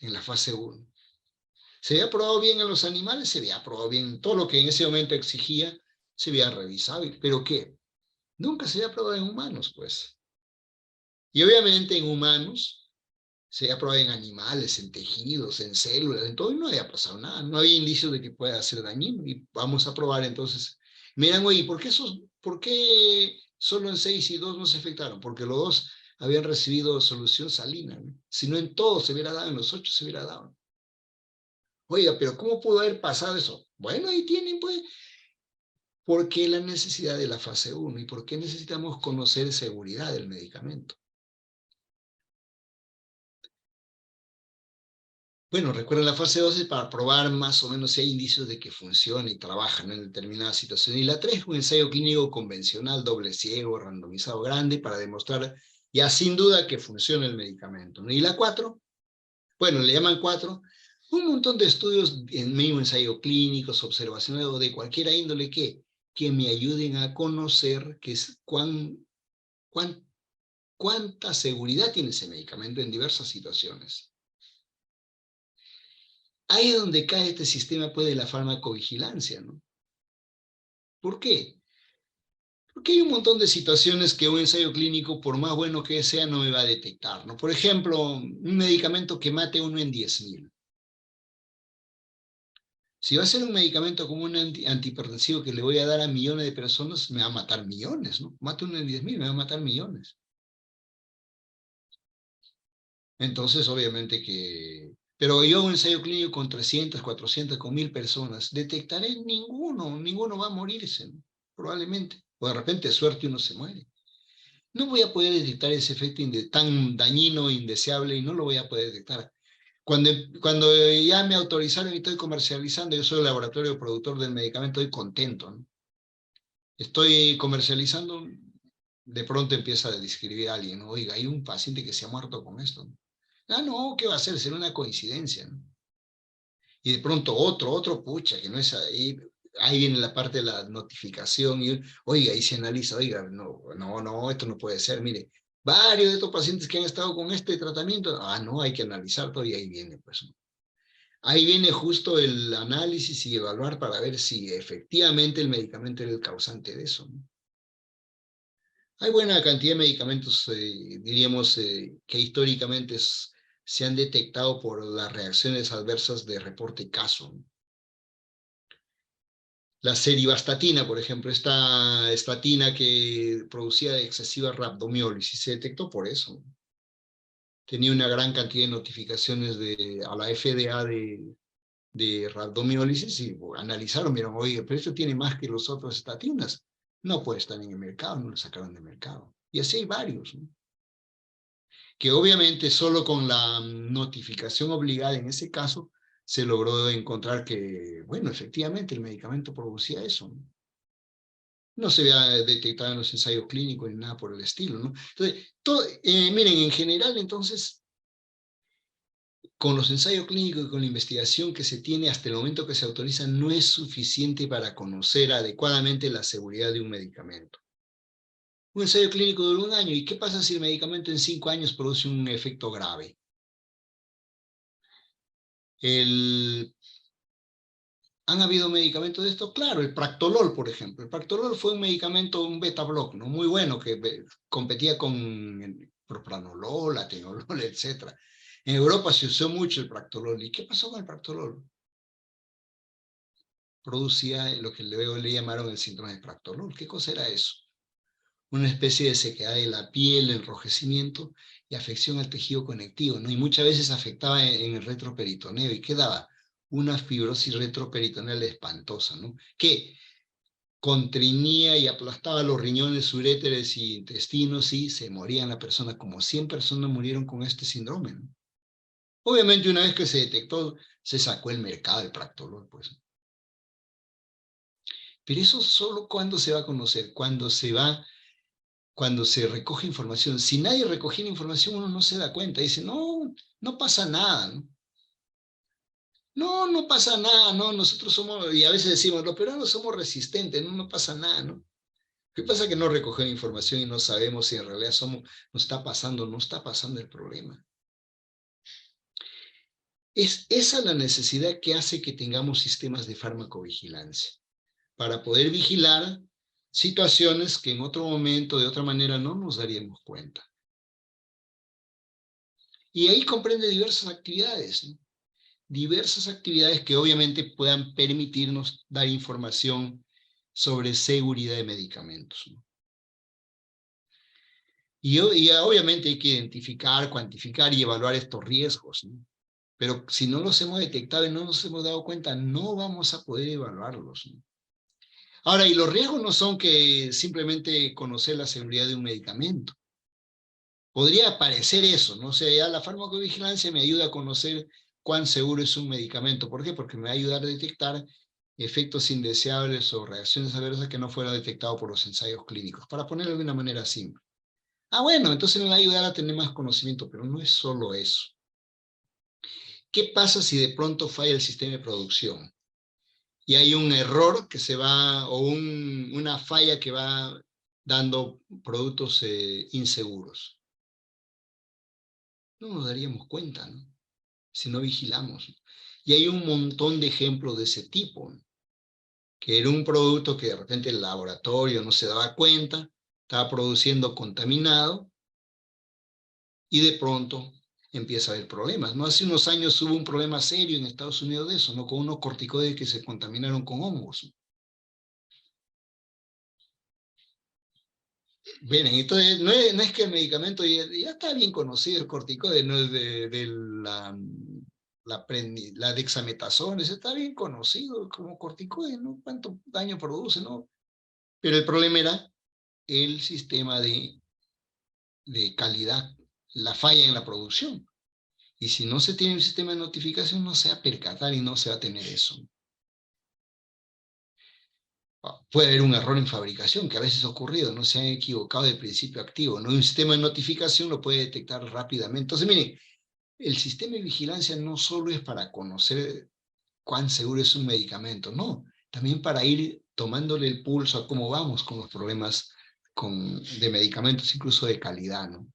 Speaker 2: En la fase 1. ¿Se había probado bien en los animales? Se había probado bien. Todo lo que en ese momento exigía se había revisado. ¿Pero qué? Nunca se había probado en humanos, pues. Y obviamente en humanos se había probado en animales, en tejidos, en células, en todo, y no había pasado nada. No había indicios de que pueda ser dañino. Y vamos a probar entonces. Miran, oye, ¿por qué solo en 6 y 2 no se afectaron? Porque los 2 habían recibido solución salina, ¿no? Si no en todos se hubiera dado, en los 8 se hubiera dado. Oiga, pero ¿cómo pudo haber pasado eso? Bueno, ahí tienen, pues, ¿por qué la necesidad de la fase 1? ¿Y por qué necesitamos conocer seguridad del medicamento? Bueno, recuerden, la fase 2 es para probar más o menos si hay indicios de que funciona y trabaja, ¿no?, en determinadas situaciones. Y la 3, un ensayo clínico convencional, doble ciego, randomizado grande, para demostrar ya sin duda que funciona el medicamento, ¿no? Y la 4, bueno, le llaman 4, un montón de estudios en medio ensayo clínicos, observaciones o de cualquier índole que me ayuden a conocer cuánta seguridad tiene ese medicamento en diversas situaciones. Ahí es donde cae este sistema, pues, de la farmacovigilancia, ¿no? ¿Por qué? Porque hay un montón de situaciones que un ensayo clínico, por más bueno que sea, no me va a detectar, ¿no? Por ejemplo, un medicamento que mate uno en 10.000. Si va a ser un medicamento como un antihipertensivo que le voy a dar a millones de personas, me va a matar millones, ¿no? Mate uno en 10.000, me va a matar millones. Entonces, obviamente que... Pero yo un ensayo clínico con 300, 400, con 1.000 personas, detectaré ninguno va a morirse, ¿no? Probablemente. O de repente, suerte, uno se muere. No voy a poder detectar ese efecto tan dañino, indeseable, y no lo voy a poder detectar. Cuando ya me autorizaron y estoy comercializando, yo soy el laboratorio productor del medicamento, estoy contento, ¿no? Estoy comercializando, de pronto empieza a describir a alguien, ¿no? Oiga, hay un paciente que se ha muerto con esto, ¿no? Ah, no, ¿qué va a hacer? Será una coincidencia, ¿no? Y de pronto otro, pucha, que no es ahí. Ahí viene la parte de la notificación y, oiga, ahí se analiza, oiga, no, esto no puede ser, mire, varios de estos pacientes que han estado con este tratamiento, no, hay que analizar todo, y ahí viene, pues, ¿no? Ahí viene justo el análisis y evaluar para ver si efectivamente el medicamento era el causante de eso, ¿no? Hay buena cantidad de medicamentos, diríamos, que históricamente se han detectado por las reacciones adversas de reporte caso, ¿no? La serivastatina, por ejemplo, esta estatina que producía excesiva rhabdomiólisis, se detectó por eso. Tenía una gran cantidad de notificaciones a la FDA de rhabdomiólisis, y analizaron, vieron, oye, pero esto tiene más que los otros estatinas. No puede estar en el mercado, no lo sacaron del mercado. Y así hay varios, ¿no? que obviamente solo con la notificación obligada en ese caso se logró encontrar que, bueno, efectivamente el medicamento producía eso, ¿no? No se había detectado en los ensayos clínicos ni nada por el estilo, ¿no? Entonces, miren, en general, entonces, con los ensayos clínicos y con la investigación que se tiene hasta el momento que se autoriza, no es suficiente para conocer adecuadamente la seguridad de un medicamento. Un ensayo clínico dura 1 año, ¿y qué pasa si el medicamento en 5 años produce un efecto grave? ¿Han habido medicamentos de esto? Claro, el Practolol, por ejemplo. El Practolol fue un medicamento, un beta-block, ¿no? Muy bueno, que competía con el propranolol, atenolol, etc. En Europa se usó mucho el Practolol. ¿Y qué pasó con el Practolol? Producía lo que luego le llamaron el síndrome de Practolol. ¿Qué cosa era eso? Una especie de sequedad de la piel, enrojecimiento y afección al tejido conectivo, ¿no? Y muchas veces afectaba en el retroperitoneo. ¿Y qué daba? Una fibrosis retroperitoneal espantosa, ¿no? Que contraía y aplastaba los riñones, uréteres y intestinos y se moría la persona. Como 100 personas murieron con este síndrome, ¿no? Obviamente una vez que se detectó, se sacó el mercado el Practolol, pues. Pero eso solo cuando se va a conocer, cuando se recoge información. Si nadie recogía información, uno no se da cuenta. Dice, no, no pasa nada, ¿no? No, no pasa nada, no, nosotros somos, y a veces decimos, los peruanos somos resistentes, no, no pasa nada, ¿no? ¿Qué pasa? Que no recogen información y no sabemos si en realidad nos está pasando, no está pasando el problema. Es esa la necesidad que hace que tengamos sistemas de farmacovigilancia, para poder vigilar situaciones que en otro momento, de otra manera, no nos daríamos cuenta. Y ahí comprende diversas actividades, ¿no? Diversas actividades que obviamente puedan permitirnos dar información sobre seguridad de medicamentos, ¿no? Y obviamente hay que identificar, cuantificar y evaluar estos riesgos, ¿no? Pero si no los hemos detectado y no nos hemos dado cuenta, no vamos a poder evaluarlos, ¿no? Ahora, y los riesgos no son que simplemente conocer la seguridad de un medicamento. Podría parecer eso, ¿no? O sea, ya la farmacovigilancia me ayuda a conocer cuán seguro es un medicamento. ¿Por qué? Porque me va a ayudar a detectar efectos indeseables o reacciones adversas que no fueron detectados por los ensayos clínicos, para ponerlo de una manera simple. Ah, bueno, entonces me va a ayudar a tener más conocimiento, pero no es solo eso. ¿Qué pasa si de pronto falla el sistema de producción? Y hay un error que se va, o una falla que va dando productos inseguros. No nos daríamos cuenta, ¿no? Si no vigilamos. Y hay un montón de ejemplos de ese tipo, ¿no? Que era un producto que de repente el laboratorio no se daba cuenta, estaba produciendo contaminado, y de pronto empieza a haber problemas, ¿no? Hace unos años hubo un problema serio en Estados Unidos de eso, ¿no? Con unos corticoides que se contaminaron con hongos. Bien, entonces no es que el medicamento ya está bien conocido, el corticoide, no es de la dexametasona, ese está bien conocido como corticoide, ¿no? ¿Cuánto daño produce, no? Pero el problema era el sistema de calidad, la falla en la producción. Y si no se tiene un sistema de notificación, no se va a percatar y no se va a tener eso. Puede haber un error en fabricación, que a veces ha ocurrido, no se han equivocado del principio activo, ¿no? Un sistema de notificación lo puede detectar rápidamente. Entonces, miren, el sistema de vigilancia no solo es para conocer cuán seguro es un medicamento, no, también para ir tomándole el pulso a cómo vamos con los problemas de medicamentos, incluso de calidad, ¿no?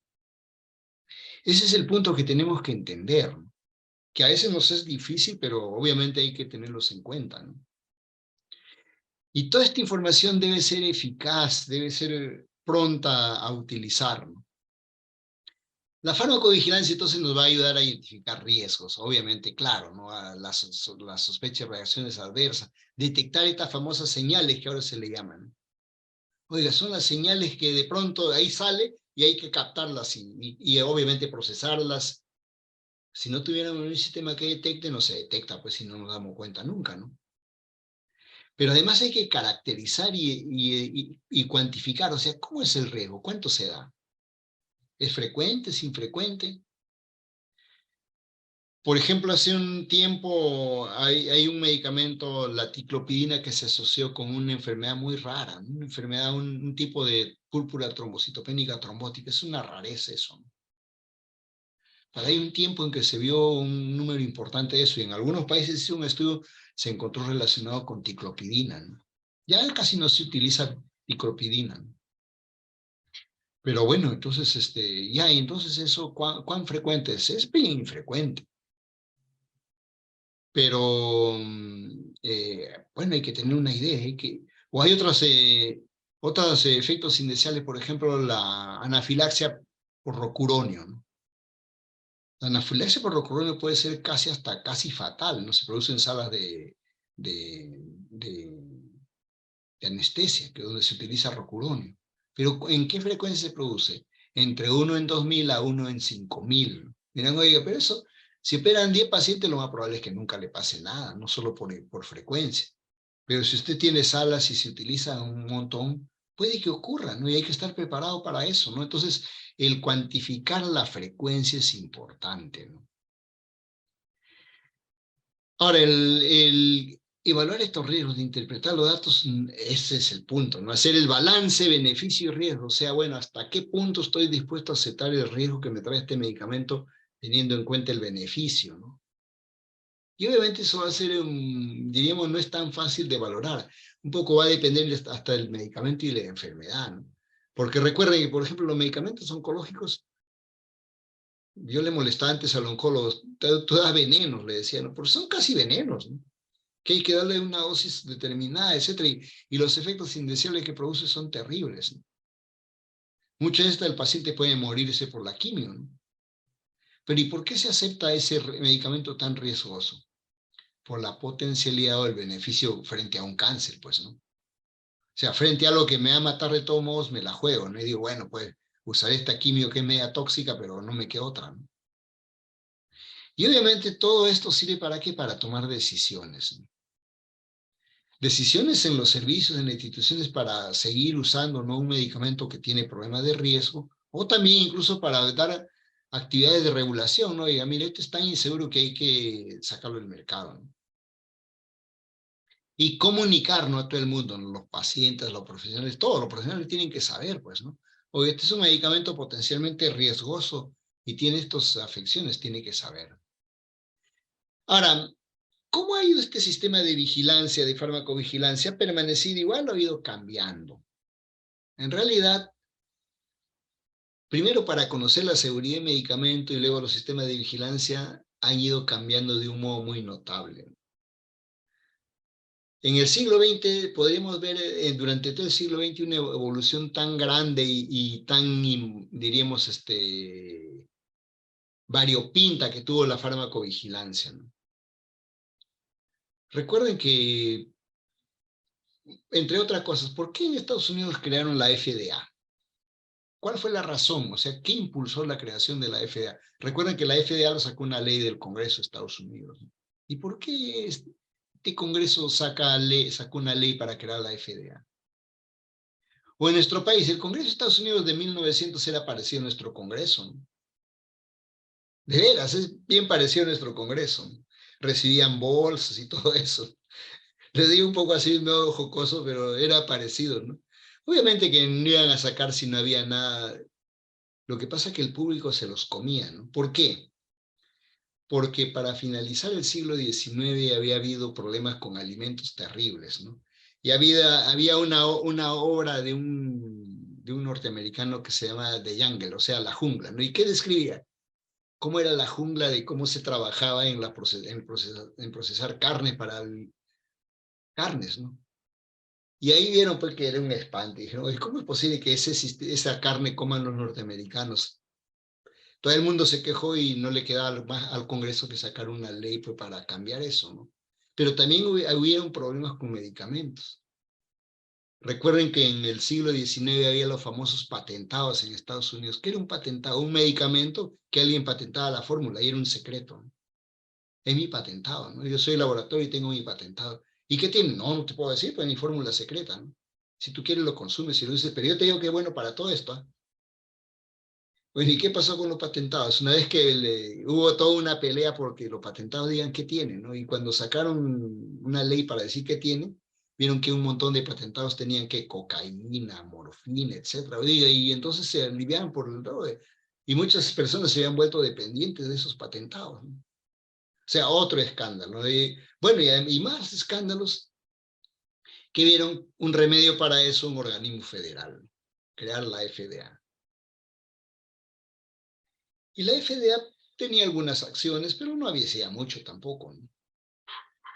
Speaker 2: Ese es el punto que tenemos que entender, ¿no? Que a veces nos es difícil, pero obviamente hay que tenerlos en cuenta, ¿no? Y toda esta información debe ser eficaz, debe ser pronta a utilizar, ¿no? La farmacovigilancia entonces nos va a ayudar a identificar riesgos, obviamente, claro, ¿no? A las sospechas de reacciones adversas, detectar estas famosas señales que ahora se le llaman. Oiga, son las señales que de pronto ahí sale y hay que captarlas y obviamente procesarlas. Si no tuviéramos un sistema que detecte, no se detecta, pues si no nos damos cuenta nunca, ¿no? Pero además hay que caracterizar y cuantificar, o sea, ¿cómo es el riesgo? ¿Cuánto se da? ¿Es frecuente? ¿Es infrecuente? Por ejemplo, hace un tiempo hay un medicamento, la ticlopidina, que se asoció con una enfermedad muy rara, ¿no? Una enfermedad, un tipo de púrpura trombocitopénica trombótica. Es una rareza eso, ¿no? Hay un tiempo en que se vio un número importante de eso, y en algunos países hizo un estudio, se encontró relacionado con ticlopidina, ¿no? Ya casi no se utiliza ticlopidina, ¿no? Pero bueno, entonces, entonces eso, ¿cuán frecuente es? Es bien infrecuente. Pero, bueno, hay que tener una idea, o hay otros efectos indeseables, por ejemplo, la anafilaxia por rocuronio, ¿no? La anafilaxia por rocuronio puede ser casi fatal, ¿no? Se produce en salas de, de, de anestesia, que es donde se utiliza rocuronio. Pero ¿en qué frecuencia se produce? Entre 1 en 2000 a 1 en 5000. Miran, oiga, pero eso, si operan 10 pacientes, lo más probable es que nunca le pase nada, no solo por frecuencia. Pero si usted tiene salas y se utiliza un montón, puede que ocurra, ¿no? Y hay que estar preparado para eso, ¿no? Entonces, el cuantificar la frecuencia es importante, ¿no? Ahora, el evaluar estos riesgos, de interpretar los datos, ese es el punto, ¿no? Hacer el balance, beneficio y riesgo. O sea, bueno, ¿hasta qué punto estoy dispuesto a aceptar el riesgo que me trae este medicamento teniendo en cuenta el beneficio, ¿no? Y obviamente eso va a ser, diríamos, no es tan fácil de valorar. Un poco va a depender hasta del medicamento y de la enfermedad, ¿no? Porque recuerden que, por ejemplo, los medicamentos oncológicos, yo le molestaba antes al oncólogo, tú das venenos, le decía, ¿no? Porque son casi venenos, ¿no? Que hay que darle una dosis determinada, etcétera, y los efectos indeseables que produce son terribles, ¿no? Muchas veces el paciente puede morirse por la quimio, ¿no? Pero ¿y por qué se acepta ese medicamento tan riesgoso? Por la potencialidad o el beneficio frente a un cáncer, pues, ¿no? O sea, frente a algo que me va a matar de todos modos, me la juego, ¿no? Y digo, bueno, pues, usaré esta quimio que es media tóxica, pero no me queda otra, ¿no? Y obviamente todo esto sirve para qué? Para tomar decisiones, ¿no? Decisiones en los servicios, en las instituciones, para seguir usando, ¿no?, un medicamento que tiene problemas de riesgo, o también incluso para dar actividades de regulación, ¿no? Diga, mire, esto es tan inseguro que hay que sacarlo del mercado, ¿no? Y comunicar, ¿no?, a todo el mundo, ¿no? Los pacientes, los profesionales, todos los profesionales tienen que saber, pues, ¿no? Oye, este es un medicamento potencialmente riesgoso y tiene estas afecciones, tiene que saber. Ahora, ¿cómo ha ido este sistema de vigilancia, de farmacovigilancia? ¿Ha permanecido igual o ha ido cambiando? En realidad, primero, para conocer la seguridad del medicamento y luego los sistemas de vigilancia han ido cambiando de un modo muy notable. En el siglo XX podríamos ver durante todo el siglo XX una evolución tan grande y tan, diríamos, variopinta que tuvo la farmacovigilancia, ¿no? Recuerden que, entre otras cosas, ¿por qué en Estados Unidos crearon la FDA? ¿Cuál fue la razón? O sea, ¿qué impulsó la creación de la FDA? Recuerden que la FDA lo sacó una ley del Congreso de Estados Unidos, ¿no? ¿Y por qué este Congreso sacó una ley para crear la FDA? O en nuestro país, el Congreso de Estados Unidos de 1900 era parecido a nuestro Congreso, ¿no? De veras, es bien parecido a nuestro Congreso, ¿no? Recibían bolsas y todo eso. Les digo un poco así, medio jocoso, pero era parecido, ¿no? Obviamente que no iban a sacar si no había nada. Lo que pasa es que el público se los comía, ¿no? ¿Por qué? Porque para finalizar el siglo XIX había habido problemas con alimentos terribles, ¿no? Y había una obra de un norteamericano que se llama The Jungle, o sea, La Jungla, ¿no? ¿Y qué describía? Cómo era la jungla, de cómo se trabajaba en procesar carne para carnes, ¿no? Y ahí vieron pues que era un espanto. Y dijeron, oye, ¿cómo es posible que esa carne coman los norteamericanos? Todo el mundo se quejó y no le quedaba más al Congreso que sacar una ley pues, para cambiar eso, ¿no? Pero también hubieron problemas con medicamentos. Recuerden que en el siglo XIX había los famosos patentados en Estados Unidos. ¿Qué era un patentado? Un medicamento que alguien patentaba la fórmula y era un secreto, ¿no? Es mi patentado, ¿no? Yo soy laboratorio y tengo mi patentado. ¿Y qué tiene? No, no te puedo decir, pues mi fórmula secreta, ¿no? Si tú quieres lo consumes y lo dices, pero yo te digo que es bueno para todo esto, ¿eh? Bueno, ¿y qué pasó con los patentados? Una vez que hubo toda una pelea porque los patentados digan qué tienen, ¿no? Y cuando sacaron una ley para decir qué tienen, vieron que un montón de patentados tenían que cocaína, morfina, etcétera. Y entonces se aliviaron por el lado y muchas personas se habían vuelto dependientes de esos patentados, ¿no? O sea, otro escándalo, ¿no? Bueno, y más escándalos que vieron un remedio para eso, un organismo federal, crear la FDA. Y la FDA tenía algunas acciones, pero no hacía mucho tampoco, ¿no?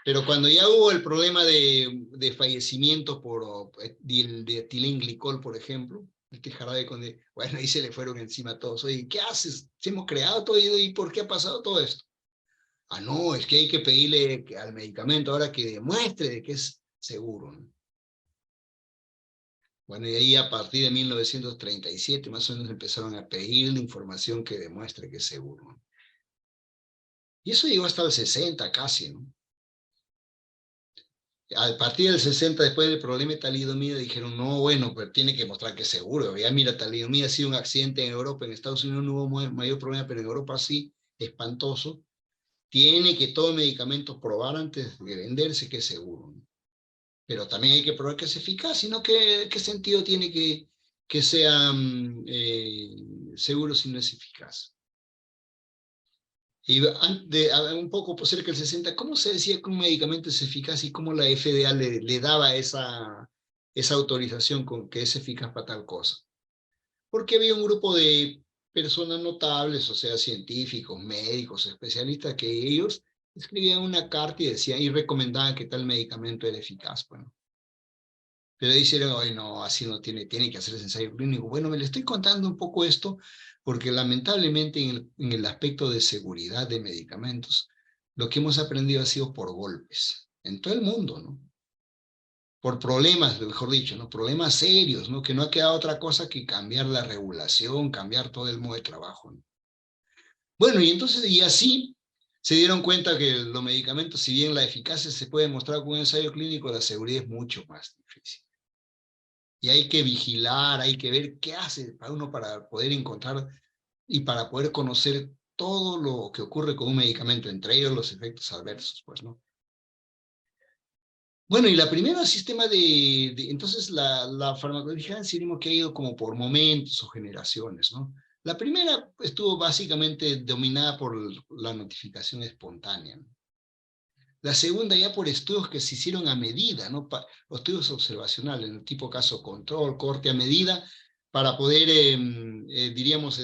Speaker 2: Pero cuando ya hubo el problema de fallecimiento por de etilenglicol, por ejemplo, este jarabe bueno, ahí se le fueron encima a todos. Oye, ¿qué haces? Si hemos creado todo y ¿por qué ha pasado todo esto? Ah, no, es que hay que pedirle al medicamento ahora que demuestre de que es seguro, ¿no? Bueno, y ahí a partir de 1937 más o menos empezaron a pedir la información que demuestre que es seguro, ¿no? Y eso llegó hasta el 60 casi, ¿no? A partir del 60, después del problema de talidomida, dijeron, no, bueno, pero tiene que mostrar que es seguro. Ya mira, talidomida ha sido un accidente en Europa, en Estados Unidos no hubo mayor problema, pero en Europa sí, espantoso. Tiene que todo medicamento probar antes de venderse que es seguro, ¿no? Pero también hay que probar que es eficaz, sino qué sentido tiene que sea seguro si no es eficaz. Y un poco por cerca del 60, ¿cómo se decía que un medicamento es eficaz y cómo la FDA le daba esa autorización con que es eficaz para tal cosa? Porque había un grupo de personas notables, o sea, científicos, médicos, especialistas, que ellos escribían una carta y decían y recomendaban que tal medicamento era eficaz. Bueno, pero dijeron, hoy no, así no tiene que hacerse ensayo clínico. Bueno, me le estoy contando un poco esto porque lamentablemente en el aspecto de seguridad de medicamentos, lo que hemos aprendido ha sido por golpes, en todo el mundo, ¿no? Por problemas, mejor dicho, ¿no? Problemas serios, ¿no? Que no ha quedado otra cosa que cambiar la regulación, cambiar todo el modo de trabajo, ¿no? Bueno, y entonces, y así se dieron cuenta que los medicamentos, si bien la eficacia se puede mostrar con un ensayo clínico, la seguridad es mucho más difícil. Y hay que vigilar, hay que ver qué hace para uno para poder encontrar y para poder conocer todo lo que ocurre con un medicamento, entre ellos los efectos adversos, pues, ¿no? Bueno, y la primera sistema entonces la farmacovigilancia diríamos que ha ido como por momentos o generaciones, ¿no? La primera estuvo básicamente dominada por la notificación espontánea, ¿no? La segunda ya por estudios que se hicieron a medida, ¿no? Estudios observacionales, en el tipo caso control, corte a medida, para poder, diríamos,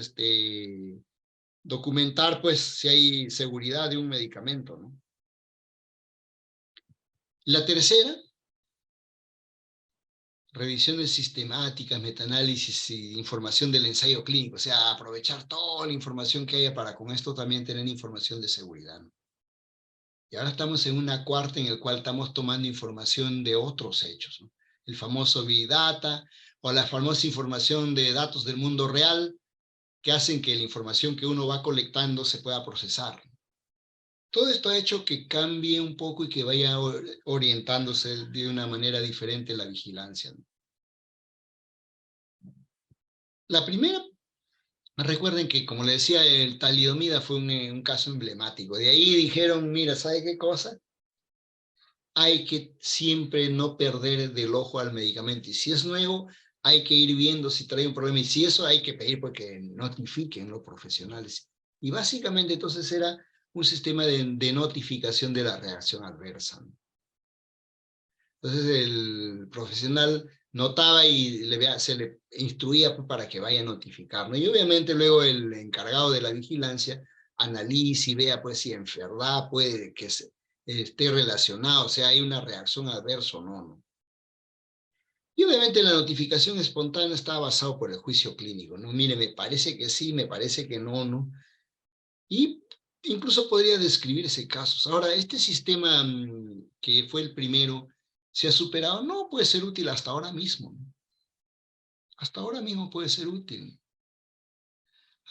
Speaker 2: documentar pues si hay seguridad de un medicamento, ¿no? La tercera, revisiones sistemáticas, metaanálisis y información del ensayo clínico, o sea, aprovechar toda la información que haya para con esto también tener información de seguridad, ¿no? Y ahora estamos en una cuarta en el cual estamos tomando información de otros hechos, ¿no? El famoso Big Data o la famosa información de datos del mundo real que hacen que la información que uno va colectando se pueda procesar. Todo esto ha hecho que cambie un poco y que vaya orientándose de una manera diferente la vigilancia, ¿no? La primera, recuerden que, como le decía, el talidomida fue un caso emblemático. De ahí dijeron, mira, ¿sabe qué cosa? Hay que siempre no perder del ojo al medicamento. Y si es nuevo, hay que ir viendo si trae un problema. Y si eso hay que pedir porque notifiquen los profesionales. Y básicamente entonces era un sistema de notificación de la reacción adversa, ¿no? Entonces el profesional notaba y se le instruía para que vaya a notificar, ¿no? Y obviamente luego el encargado de la vigilancia analice y vea pues si en verdad puede que esté relacionado, o sea, hay una reacción adversa o no, ¿no? Y obviamente la notificación espontánea está basada por el juicio clínico, ¿no? Mire, me parece que sí, me parece que no, ¿no? Y incluso podría describirse casos. Ahora, este sistema que fue el primero, ¿se ha superado? No, puede ser útil hasta ahora mismo, ¿no? Hasta ahora mismo puede ser útil.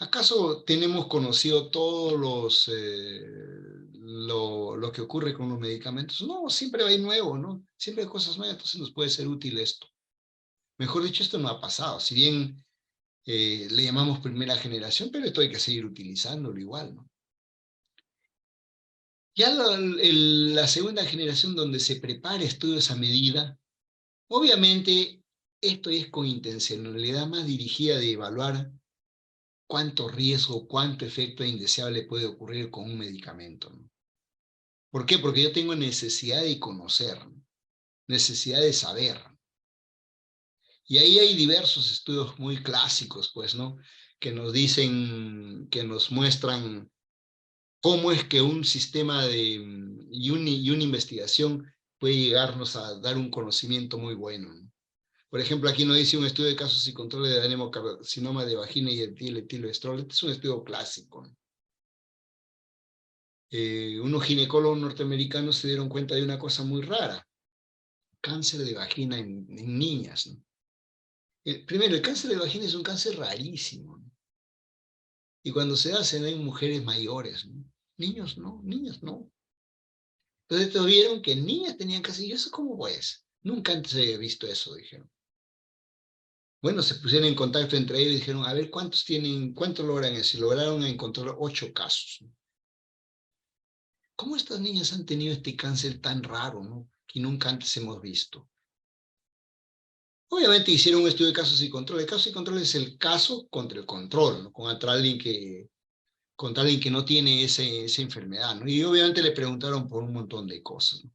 Speaker 2: ¿Acaso tenemos conocido todos lo que ocurre con los medicamentos? No, siempre hay nuevo, ¿no? Siempre hay cosas nuevas, entonces nos puede ser útil esto. Mejor dicho, esto no ha pasado. Si bien Le llamamos primera generación, pero esto hay que seguir utilizándolo igual, ¿no? Ya la segunda generación donde se prepara estudios a medida, obviamente esto es con intencionalidad más dirigida de evaluar cuánto riesgo, cuánto efecto indeseable puede ocurrir con un medicamento, ¿no? ¿Por qué? Porque yo tengo necesidad de conocer, ¿no? Necesidad de saber. Y ahí hay diversos estudios muy clásicos, pues, ¿no? Que nos dicen, que nos muestran cómo es que un sistema y una investigación puede llegarnos a dar un conocimiento muy bueno, ¿no? Por ejemplo, aquí nos dice un estudio de casos y controles de adenocarcinoma de vagina y etietiliestrol. Este es un estudio clásico, ¿no? Unos ginecólogos norteamericanos se dieron cuenta de una cosa muy rara: cáncer de vagina en niñas, ¿no? Primero, el cáncer de vagina es un cáncer rarísimo, ¿no? Y cuando se hacen en mujeres mayores, ¿no? Niños no, niñas no. Entonces estos vieron que niñas tenían cáncer. ¿Y eso cómo pues? Nunca antes había visto eso, dijeron. Bueno, se pusieron en contacto entre ellos y dijeron, a ver, ¿cuántos tienen, cuánto logran eso? Y lograron encontrar 8 casos, ¿no? ¿Cómo estas niñas han tenido este cáncer tan raro, ¿no? Que nunca antes hemos visto? Obviamente hicieron un estudio de casos y control. El caso y control es el caso contra el control, ¿no? Contra alguien que no tiene esa enfermedad, ¿no? Y obviamente le preguntaron por un montón de cosas, ¿no?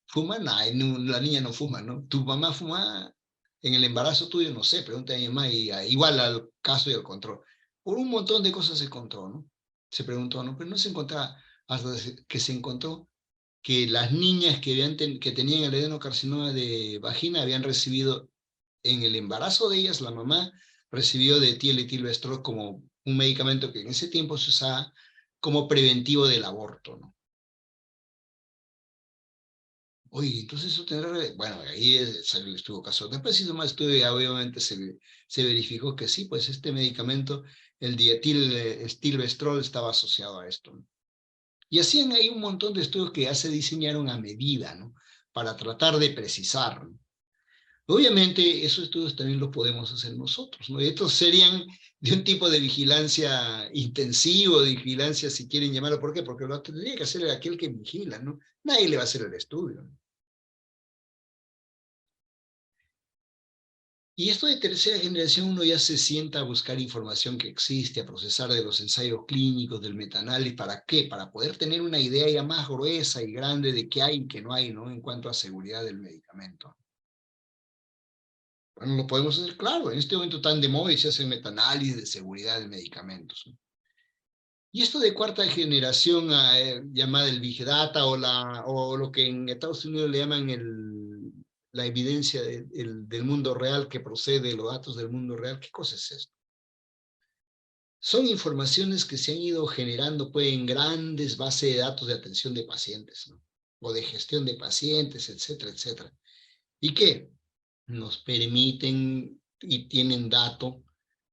Speaker 2: ¿Fuma? Nah, no, la niña no fuma, ¿no? ¿Tu mamá fuma en el embarazo tuyo? No sé, pregunta a mi mamá, y igual al caso y al control. Por un montón de cosas se encontró, ¿no? Se preguntó, ¿no? Pero no se encontraba, hasta que se encontró que las niñas que tenían el adenocarcinoma de vagina habían recibido, en el embarazo de ellas, la mamá recibió de etilietiliestrol como un medicamento que en ese tiempo se usaba como preventivo del aborto, ¿no? Oye, entonces eso tendrá... Bueno, ahí salió el estudio caso. Después hizo más estudio y obviamente se verificó que sí, pues este medicamento, el dietilestilbestrol, estaba asociado a esto, ¿no? Y así hay un montón de estudios que ya se diseñaron a medida, ¿no? Para tratar de precisar, ¿no? Obviamente, esos estudios también los podemos hacer nosotros, ¿no? Y estos serían de un tipo de vigilancia intensivo, de vigilancia, si quieren llamarlo. ¿Por qué? Porque lo tendría que hacer aquel que vigila, ¿no? Nadie le va a hacer el estudio, ¿no? Y esto de tercera generación, uno ya se sienta a buscar información que existe, a procesar de los ensayos clínicos, del metaanálisis. ¿Para qué? Para poder tener una idea ya más gruesa y grande de qué hay y qué no hay, ¿no? En cuanto a seguridad del medicamento. Bueno, lo podemos hacer, claro. En este momento tan de moda y se hace metaanálisis de seguridad de medicamentos, ¿no? Y esto de cuarta generación, llamada el Big Data, o lo que en Estados Unidos le llaman la evidencia del mundo real, que procede de los datos del mundo real. ¿Qué cosa es esto? Son informaciones que se han ido generando, pues, en grandes bases de datos de atención de pacientes, ¿no? O de gestión de pacientes, etcétera, etcétera. ¿Y qué? Nos permiten y tienen datos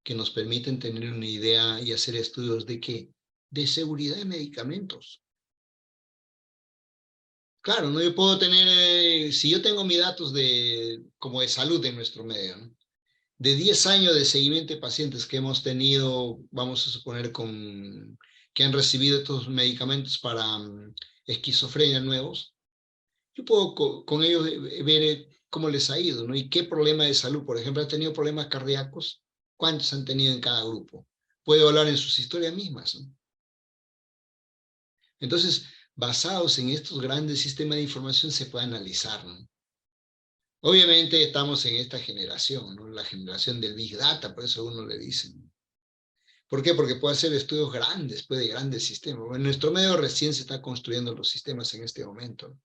Speaker 2: que nos permiten tener una idea y hacer estudios de qué, de seguridad de medicamentos. Claro, ¿no? Yo puedo tener, si yo tengo mis datos como de salud de nuestro medio, ¿no? De 10 años de seguimiento de pacientes que hemos tenido, vamos a suponer, que han recibido estos medicamentos para esquizofrenia nuevos, yo puedo con ellos ver cómo les ha ido, ¿no? Y qué problema de salud. Por ejemplo, ¿han tenido problemas cardíacos? ¿Cuántos han tenido en cada grupo? Puedo hablar en sus historias mismas, ¿no? Entonces, basados en estos grandes sistemas de información, se puede analizar, ¿no? Obviamente estamos en esta generación, ¿no? La generación del Big Data, por eso uno le dice, ¿no? ¿Por qué? Porque puede hacer estudios grandes, puede de grandes sistemas. En nuestro medio recién se está construyendo los sistemas en este momento, ¿no?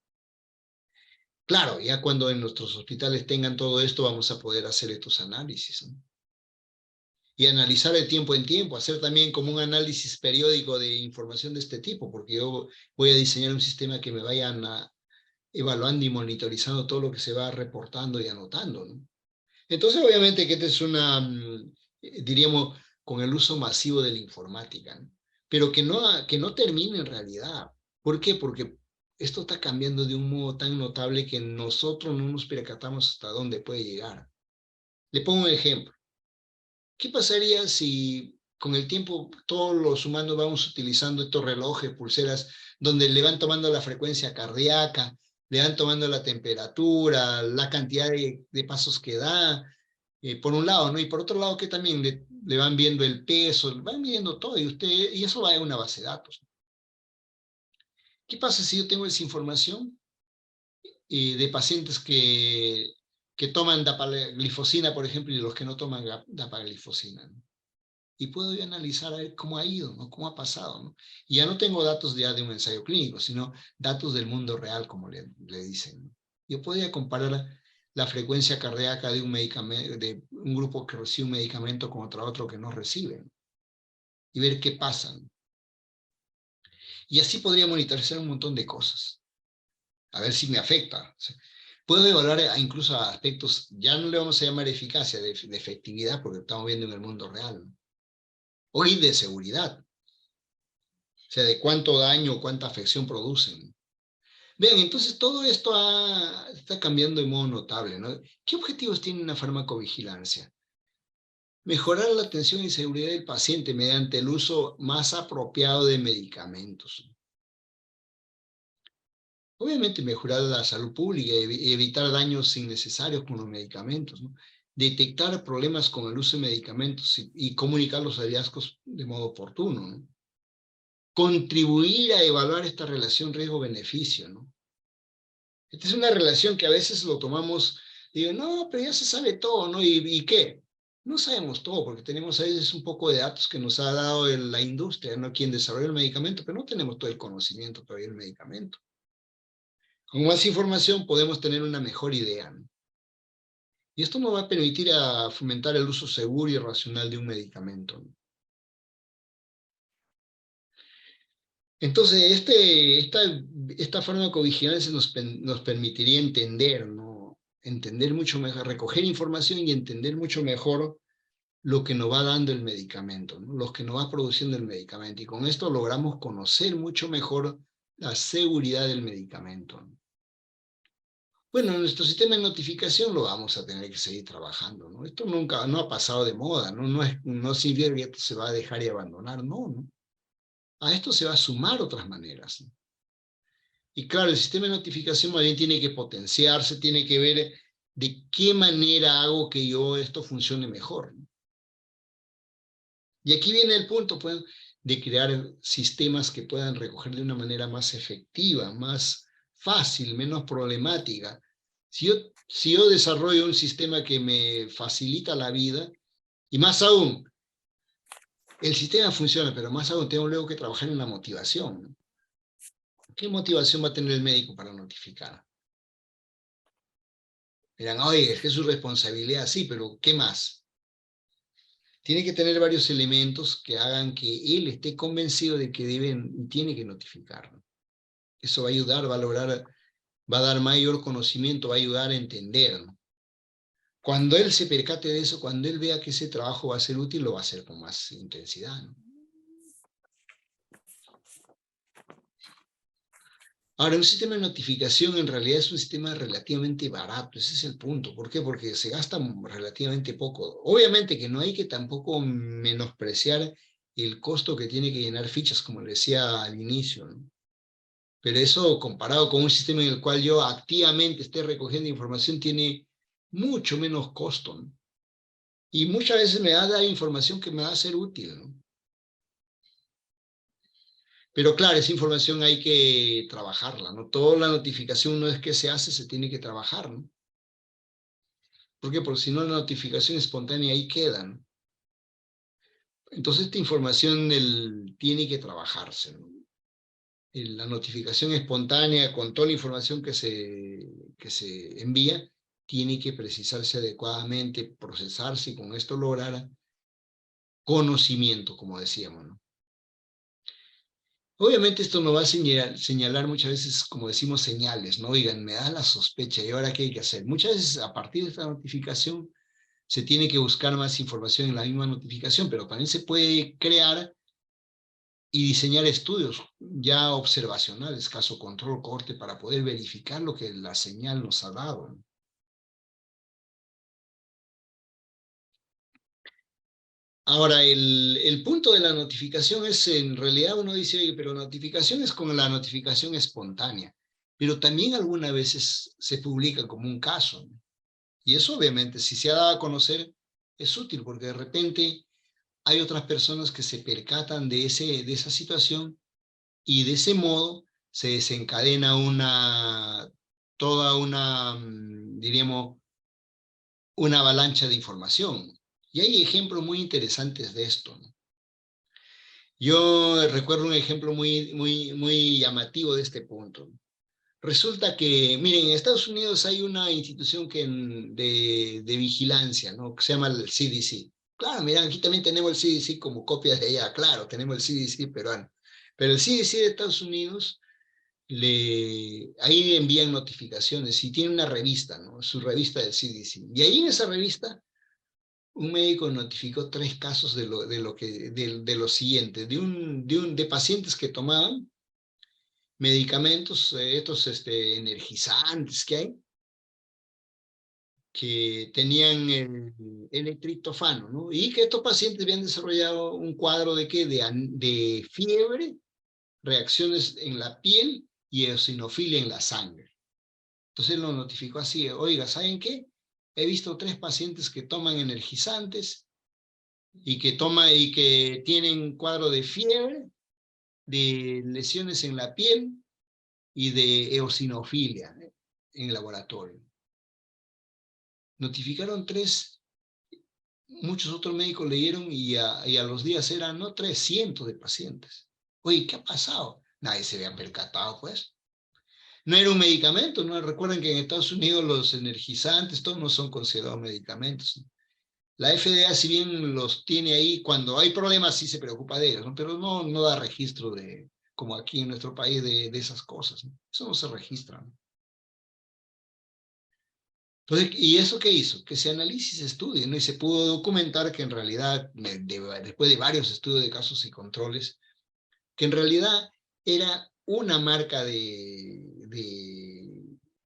Speaker 2: Claro, ya cuando en nuestros hospitales tengan todo esto, vamos a poder hacer estos análisis, ¿no? Y analizar de tiempo en tiempo, hacer también como un análisis periódico de información de este tipo, porque yo voy a diseñar un sistema que me vayan evaluando y monitorizando todo lo que se va reportando y anotando, ¿no? Entonces, obviamente que esta es diríamos, con el uso masivo de la informática, ¿no? Pero que no termine en realidad. ¿Por qué? Porque esto está cambiando de un modo tan notable que nosotros no nos percatamos hasta dónde puede llegar. Le pongo un ejemplo. ¿Qué pasaría si con el tiempo todos los humanos vamos utilizando estos relojes, pulseras, donde le van tomando la frecuencia cardíaca, le van tomando la temperatura, la cantidad de pasos que da, por un lado, ¿no? Y por otro lado que también le van viendo el peso, van midiendo todo, y eso va en una base de datos. ¿Qué pasa si yo tengo esa información de pacientes que toman dapaglifosina, por ejemplo, y de los que no toman dapaglifosina, ¿no? Y puedo yo analizar a ver cómo ha ido, ¿no? Cómo ha pasado, ¿no? Y ya no tengo datos ya de un ensayo clínico, sino datos del mundo real, como le dicen, ¿no? Yo podría comparar la frecuencia cardíaca de un medicamento, de un grupo que recibe un medicamento contra otro que no recibe, ¿no? Y ver qué pasa, ¿no? Y así podría monitorizar un montón de cosas, a ver si me afecta. O sea, puedo evaluar incluso a aspectos, ya no le vamos a llamar eficacia, de efectividad, porque estamos viendo en el mundo real, ¿no? O y de seguridad. O sea, de cuánto daño, cuánta afección producen. Vean, entonces todo esto está cambiando de modo notable, ¿no? ¿Qué objetivos tiene una farmacovigilancia? Mejorar la atención y seguridad del paciente mediante el uso más apropiado de medicamentos. Obviamente mejorar la salud pública y evitar daños innecesarios con los medicamentos, ¿no? Detectar problemas con el uso de medicamentos y comunicar los hallazgos de modo oportuno, ¿no? Contribuir a evaluar esta relación riesgo-beneficio, ¿no? Esta es una relación que a veces lo tomamos, digo, no, pero ya se sabe todo, ¿no? ¿Y qué? No sabemos todo, porque tenemos a veces un poco de datos que nos ha dado la industria, ¿no? Quien desarrolla el medicamento, pero no tenemos todo el conocimiento todavía del medicamento. Con más información podemos tener una mejor idea, ¿no? Y esto nos va a permitir a fomentar el uso seguro y racional de un medicamento, ¿no? Entonces, esta farmacovigilancia nos permitiría entender, ¿no? Entender mucho mejor, recoger información y entender mucho mejor lo que nos va dando el medicamento, ¿no? Lo que nos va produciendo el medicamento. Y con esto logramos conocer mucho mejor la seguridad del medicamento, ¿no? Bueno, nuestro sistema de notificación lo vamos a tener que seguir trabajando, ¿no? Esto nunca, no ha pasado de moda, ¿no? No significa que esto se va a dejar y abandonar, no, ¿no? A esto se va a sumar otras maneras, ¿no? Y claro, el sistema de notificación más bien tiene que potenciarse, tiene que ver de qué manera hago que esto funcione mejor, ¿no? Y aquí viene el punto, pues, de crear sistemas que puedan recoger de una manera más efectiva, más fácil, menos problemática. Si yo desarrollo un sistema que me facilita la vida, y más aún, el sistema funciona, pero más aún tengo luego que trabajar en la motivación, ¿no? ¿Qué motivación va a tener el médico para notificar? Dirán, oye, es que es su responsabilidad, sí, pero ¿qué más? Tiene que tener varios elementos que hagan que él esté convencido de que tiene que notificar, ¿no? Eso va a ayudar, va a lograr, va a dar mayor conocimiento, va a ayudar a entender, ¿no? Cuando él se percate de eso, cuando él vea que ese trabajo va a ser útil, lo va a hacer con más intensidad, ¿no? Ahora, un sistema de notificación en realidad es un sistema relativamente barato, ese es el punto. ¿Por qué? Porque se gasta relativamente poco. Obviamente que no hay que tampoco menospreciar el costo que tiene que llenar fichas, como le decía al inicio, ¿no? Pero eso comparado con un sistema en el cual yo activamente esté recogiendo información tiene mucho menos costo, ¿no? Y muchas veces me va a dar información que me va a ser útil, ¿no? Pero claro, esa información hay que trabajarla, ¿no? Toda la notificación no es que se hace, se tiene que trabajar, ¿no? ¿Por qué? Porque si no, la notificación espontánea ahí queda, ¿no? Entonces esta información tiene que trabajarse, ¿no? La notificación espontánea con toda la información que se envía tiene que precisarse adecuadamente, procesarse y con esto lograr conocimiento, como decíamos, ¿no? Obviamente esto nos va a señalar muchas veces, como decimos, señales, ¿no? Oigan, me da la sospecha, ¿y ahora qué hay que hacer? Muchas veces a partir de esta notificación se tiene que buscar más información en la misma notificación, pero también se puede crear y diseñar estudios ya observacionales, caso control, corte, para poder verificar lo que la señal nos ha dado, ¿no? Ahora, el punto de la notificación es, en realidad uno dice, oye, pero notificación es como la notificación espontánea, pero también algunas veces se publica como un caso, ¿no? Y eso obviamente, si se ha dado a conocer, es útil, porque de repente hay otras personas que se percatan de esa situación y de ese modo se desencadena toda una, diríamos, una avalancha de información. Y hay ejemplos muy interesantes de esto, ¿no? Yo recuerdo un ejemplo muy llamativo de este punto. Resulta que, miren, en Estados Unidos hay una institución de vigilancia, ¿no? Que se llama el CDC. Claro, miren, aquí también tenemos el CDC como copia de allá, claro, tenemos el CDC peruano. Pero el CDC de Estados Unidos, ahí envían notificaciones y tiene una revista, ¿no? Su revista del CDC. Y ahí en esa revista un médico notificó 3 casos de lo siguiente, de pacientes que tomaban medicamentos, estos energizantes que hay, que tenían el triptofano, ¿no? Y que estos pacientes habían desarrollado un cuadro de ¿qué? De fiebre, reacciones en la piel y eosinofilia en la sangre. Entonces lo notificó así, oiga, ¿saben qué? He visto 3 pacientes que toman energizantes y que tienen cuadro de fiebre, de lesiones en la piel y de eosinofilia, ¿eh? En el laboratorio. Notificaron 3, muchos otros médicos leyeron y a los días eran no 300 de pacientes. Oye, ¿qué ha pasado? Nadie se había percatado, pues. No era un medicamento, ¿no? Recuerden que en Estados Unidos los energizantes, todos no son considerados medicamentos, ¿no? La FDA, si bien los tiene ahí, cuando hay problemas sí se preocupa de ellos, ¿no? Pero no da registro como aquí en nuestro país, de esas cosas, ¿no? Eso no se registra, ¿no? Entonces, ¿y eso qué hizo? Que se analice y se estudie, ¿no? Y se pudo documentar que en realidad, después de varios estudios de casos y controles, que en realidad era una marca de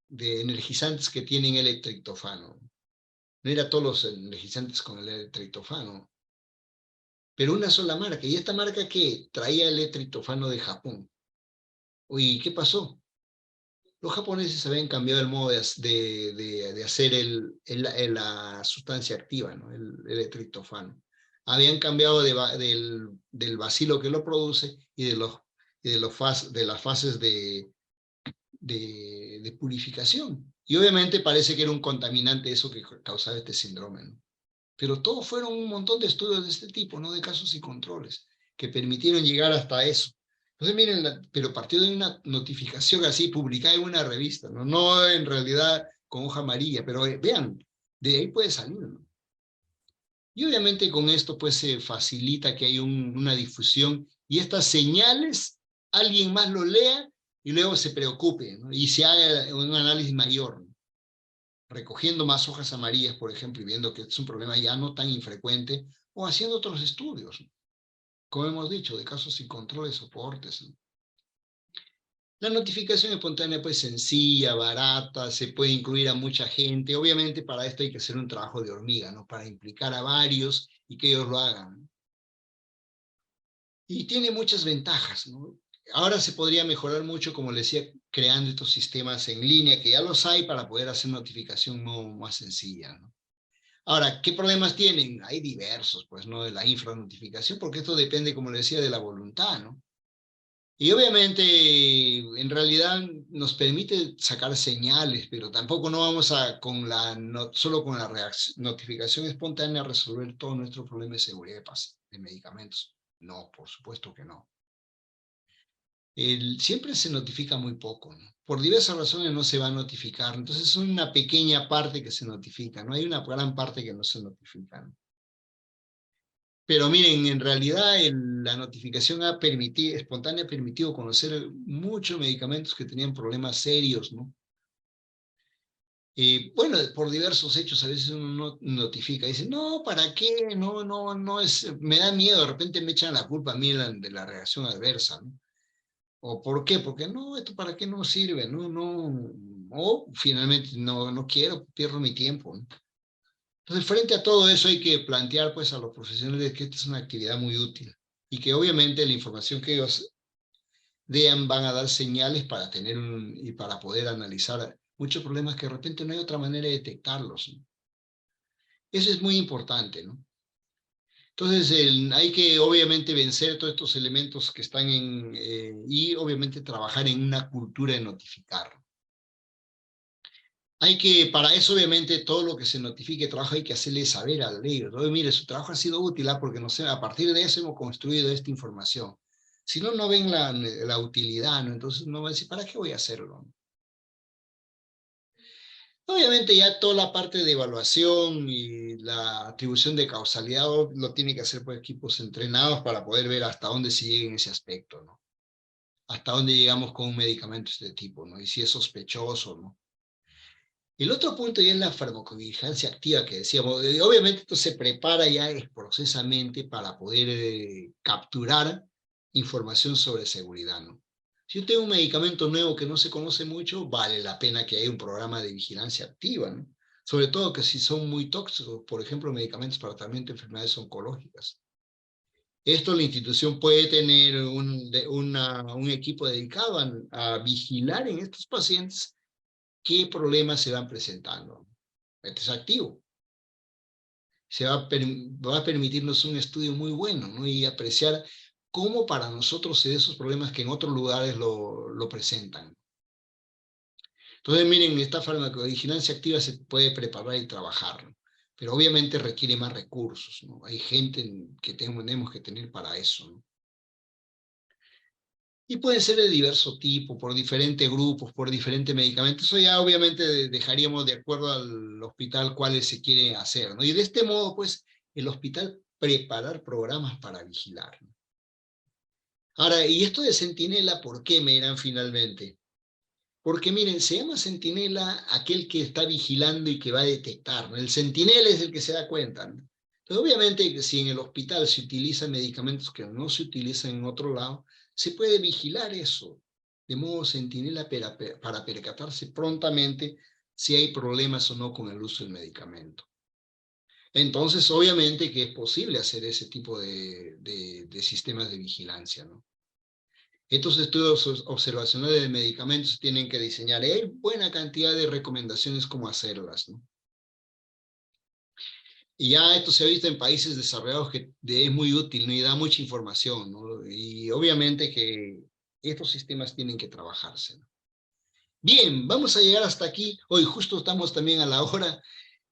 Speaker 2: energizantes que tienen L-triptofano. No era todos los energizantes con el L-triptofano, pero una sola marca. ¿Y esta marca qué? Traía el L-triptofano de Japón. Oye, ¿qué pasó? Los japoneses habían cambiado el modo de hacer la sustancia activa, ¿no? El triptofano. Habían cambiado del bacilo que lo produce y de las fases de purificación. Y obviamente parece que era un contaminante eso que causaba este síndrome, ¿no? Pero todos fueron un montón de estudios de este tipo, ¿no? De casos y controles, que permitieron llegar hasta eso. Entonces, miren, pero partió de una notificación así, publicada en una revista, ¿no? No en realidad con hoja amarilla, pero vean, de ahí puede salir, ¿no? Y obviamente con esto pues se facilita que haya una difusión y estas señales, alguien más lo lea y luego se preocupe, ¿no? Y se haga un análisis mayor, ¿no? Recogiendo más hojas amarillas, por ejemplo, y viendo que es un problema ya no tan infrecuente, o haciendo otros estudios, ¿no? Como hemos dicho, de casos y controles, soportes, ¿no? La notificación espontánea pues sencilla, barata, se puede incluir a mucha gente. Obviamente para esto hay que hacer un trabajo de hormiga, ¿no? Para implicar a varios y que ellos lo hagan, ¿no? Y tiene muchas ventajas, ¿no? Ahora se podría mejorar mucho, como les decía, creando estos sistemas en línea, que ya los hay para poder hacer notificación más sencilla, ¿no? Ahora, ¿qué problemas tienen? Hay diversos, pues, ¿no? De la infranotificación, porque esto depende, como le decía, de la voluntad, ¿no? Y obviamente, en realidad, nos permite sacar señales, pero tampoco no vamos a, solo con la notificación espontánea, resolver todo nuestro problema de seguridad de medicamentos. No, por supuesto que no. Siempre se notifica muy poco, ¿no? Por diversas razones no se va a notificar, entonces es una pequeña parte que se notifica, no hay una gran parte que no se notifica, ¿no? Pero miren, en realidad la notificación espontánea ha permitido conocer muchos medicamentos que tenían problemas serios, ¿no? Bueno, por diversos hechos a veces uno no notifica, dice, no, ¿para qué? No me da miedo, de repente me echan la culpa a mí de la reacción adversa, ¿no? ¿O por qué? Porque no, esto para qué no sirve, no, o finalmente no quiero, pierdo mi tiempo, ¿no? Entonces, frente a todo eso hay que plantear pues, a los profesionales que esta es una actividad muy útil y que obviamente la información que ellos den van a dar señales para tener y para poder analizar muchos problemas que de repente no hay otra manera de detectarlos, ¿no? Eso es muy importante, ¿no? Entonces, hay que obviamente vencer todos estos elementos que están y obviamente trabajar en una cultura de notificar. Hay que, para eso obviamente todo lo que se notifique trabajo hay que hacerle saber al ellos, ¿no? Mire, su trabajo ha sido útil, porque no sé, a partir de eso hemos construido esta información. Si no, no ven la utilidad, ¿no? Entonces no van a decir, ¿para qué voy a hacerlo? Obviamente ya toda la parte de evaluación y la atribución de causalidad lo tiene que hacer por equipos entrenados para poder ver hasta dónde se llega en ese aspecto, ¿no? Hasta dónde llegamos con un medicamento de este tipo, ¿no? Y si es sospechoso, ¿no? El otro punto ya es la farmacovigilancia activa que decíamos. Obviamente esto se prepara ya procesamente para poder capturar información sobre seguridad, ¿no? Si yo tengo un medicamento nuevo que no se conoce mucho, vale la pena que haya un programa de vigilancia activa, ¿no? Sobre todo que si son muy tóxicos, por ejemplo, medicamentos para tratamiento de enfermedades oncológicas. Esto la institución puede tener un equipo dedicado a vigilar en estos pacientes qué problemas se van presentando. Este es activo. Va a permitirnos un estudio muy bueno, ¿no? Y apreciar cómo para nosotros se dan esos problemas que en otros lugares lo presentan. Entonces, miren, esta farmacovigilancia activa se puede preparar y trabajar, ¿no? Pero obviamente requiere más recursos, ¿no? Hay gente que tenemos que tener para eso, ¿no? Y pueden ser de diverso tipo, por diferentes grupos, por diferentes medicamentos. Eso ya obviamente dejaríamos de acuerdo al hospital cuáles se quieren hacer, ¿no? Y de este modo, pues, el hospital preparar programas para vigilar, ¿no? Ahora, ¿y esto de centinela por qué me dirán finalmente? Porque miren, se llama centinela aquel que está vigilando y que va a detectar, ¿no? El centinela es el que se da cuenta, ¿no? Entonces, obviamente, si en el hospital se utilizan medicamentos que no se utilizan en otro lado, se puede vigilar eso, de modo centinela para percatarse prontamente si hay problemas o no con el uso del medicamento. Entonces, obviamente que es posible hacer ese tipo de sistemas de vigilancia, ¿no? Estos estudios observacionales de medicamentos tienen que diseñar. Y hay buena cantidad de recomendaciones cómo hacerlas, ¿no? Y ya esto se ha visto en países desarrollados que es muy útil, ¿no? Y da mucha información, ¿no? Y obviamente que estos sistemas tienen que trabajarse, ¿no? Bien, vamos a llegar hasta aquí. Hoy justo estamos también a la hora.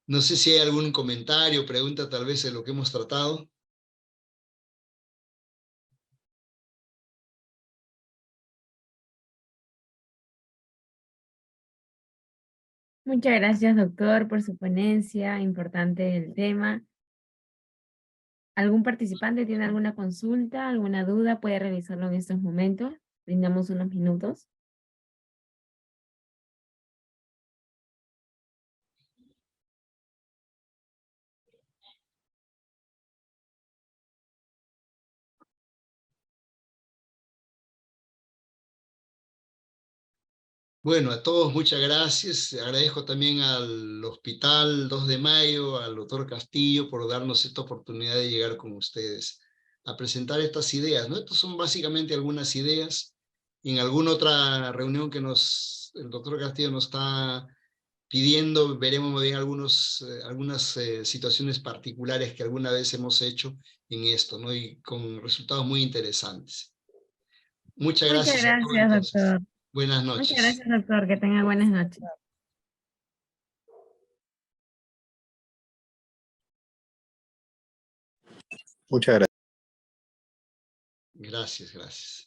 Speaker 2: No sé si hay algún comentario, pregunta tal vez de lo que hemos tratado.
Speaker 1: Muchas gracias, doctor, por su ponencia, importante el tema. ¿Algún participante tiene alguna consulta, alguna duda? Puede realizarlo en estos momentos. Brindamos unos minutos.
Speaker 2: Bueno, a todos muchas gracias. Agradezco también al Hospital 2 de Mayo, al doctor Castillo, por darnos esta oportunidad de llegar con ustedes a presentar estas ideas, ¿no? Estas son básicamente algunas ideas. En alguna otra reunión que el doctor Castillo nos está pidiendo, veremos bien algunas situaciones particulares que alguna vez hemos hecho en esto, ¿no? Y con resultados muy interesantes. Muchas
Speaker 1: Muchas
Speaker 2: gracias a todos
Speaker 1: gracias,
Speaker 2: entonces.
Speaker 1: doctor.
Speaker 2: Buenas
Speaker 1: Muchas
Speaker 2: noches.
Speaker 1: gracias, doctor. Que tenga buenas noches.
Speaker 3: Muchas gracias.
Speaker 2: Gracias, gracias.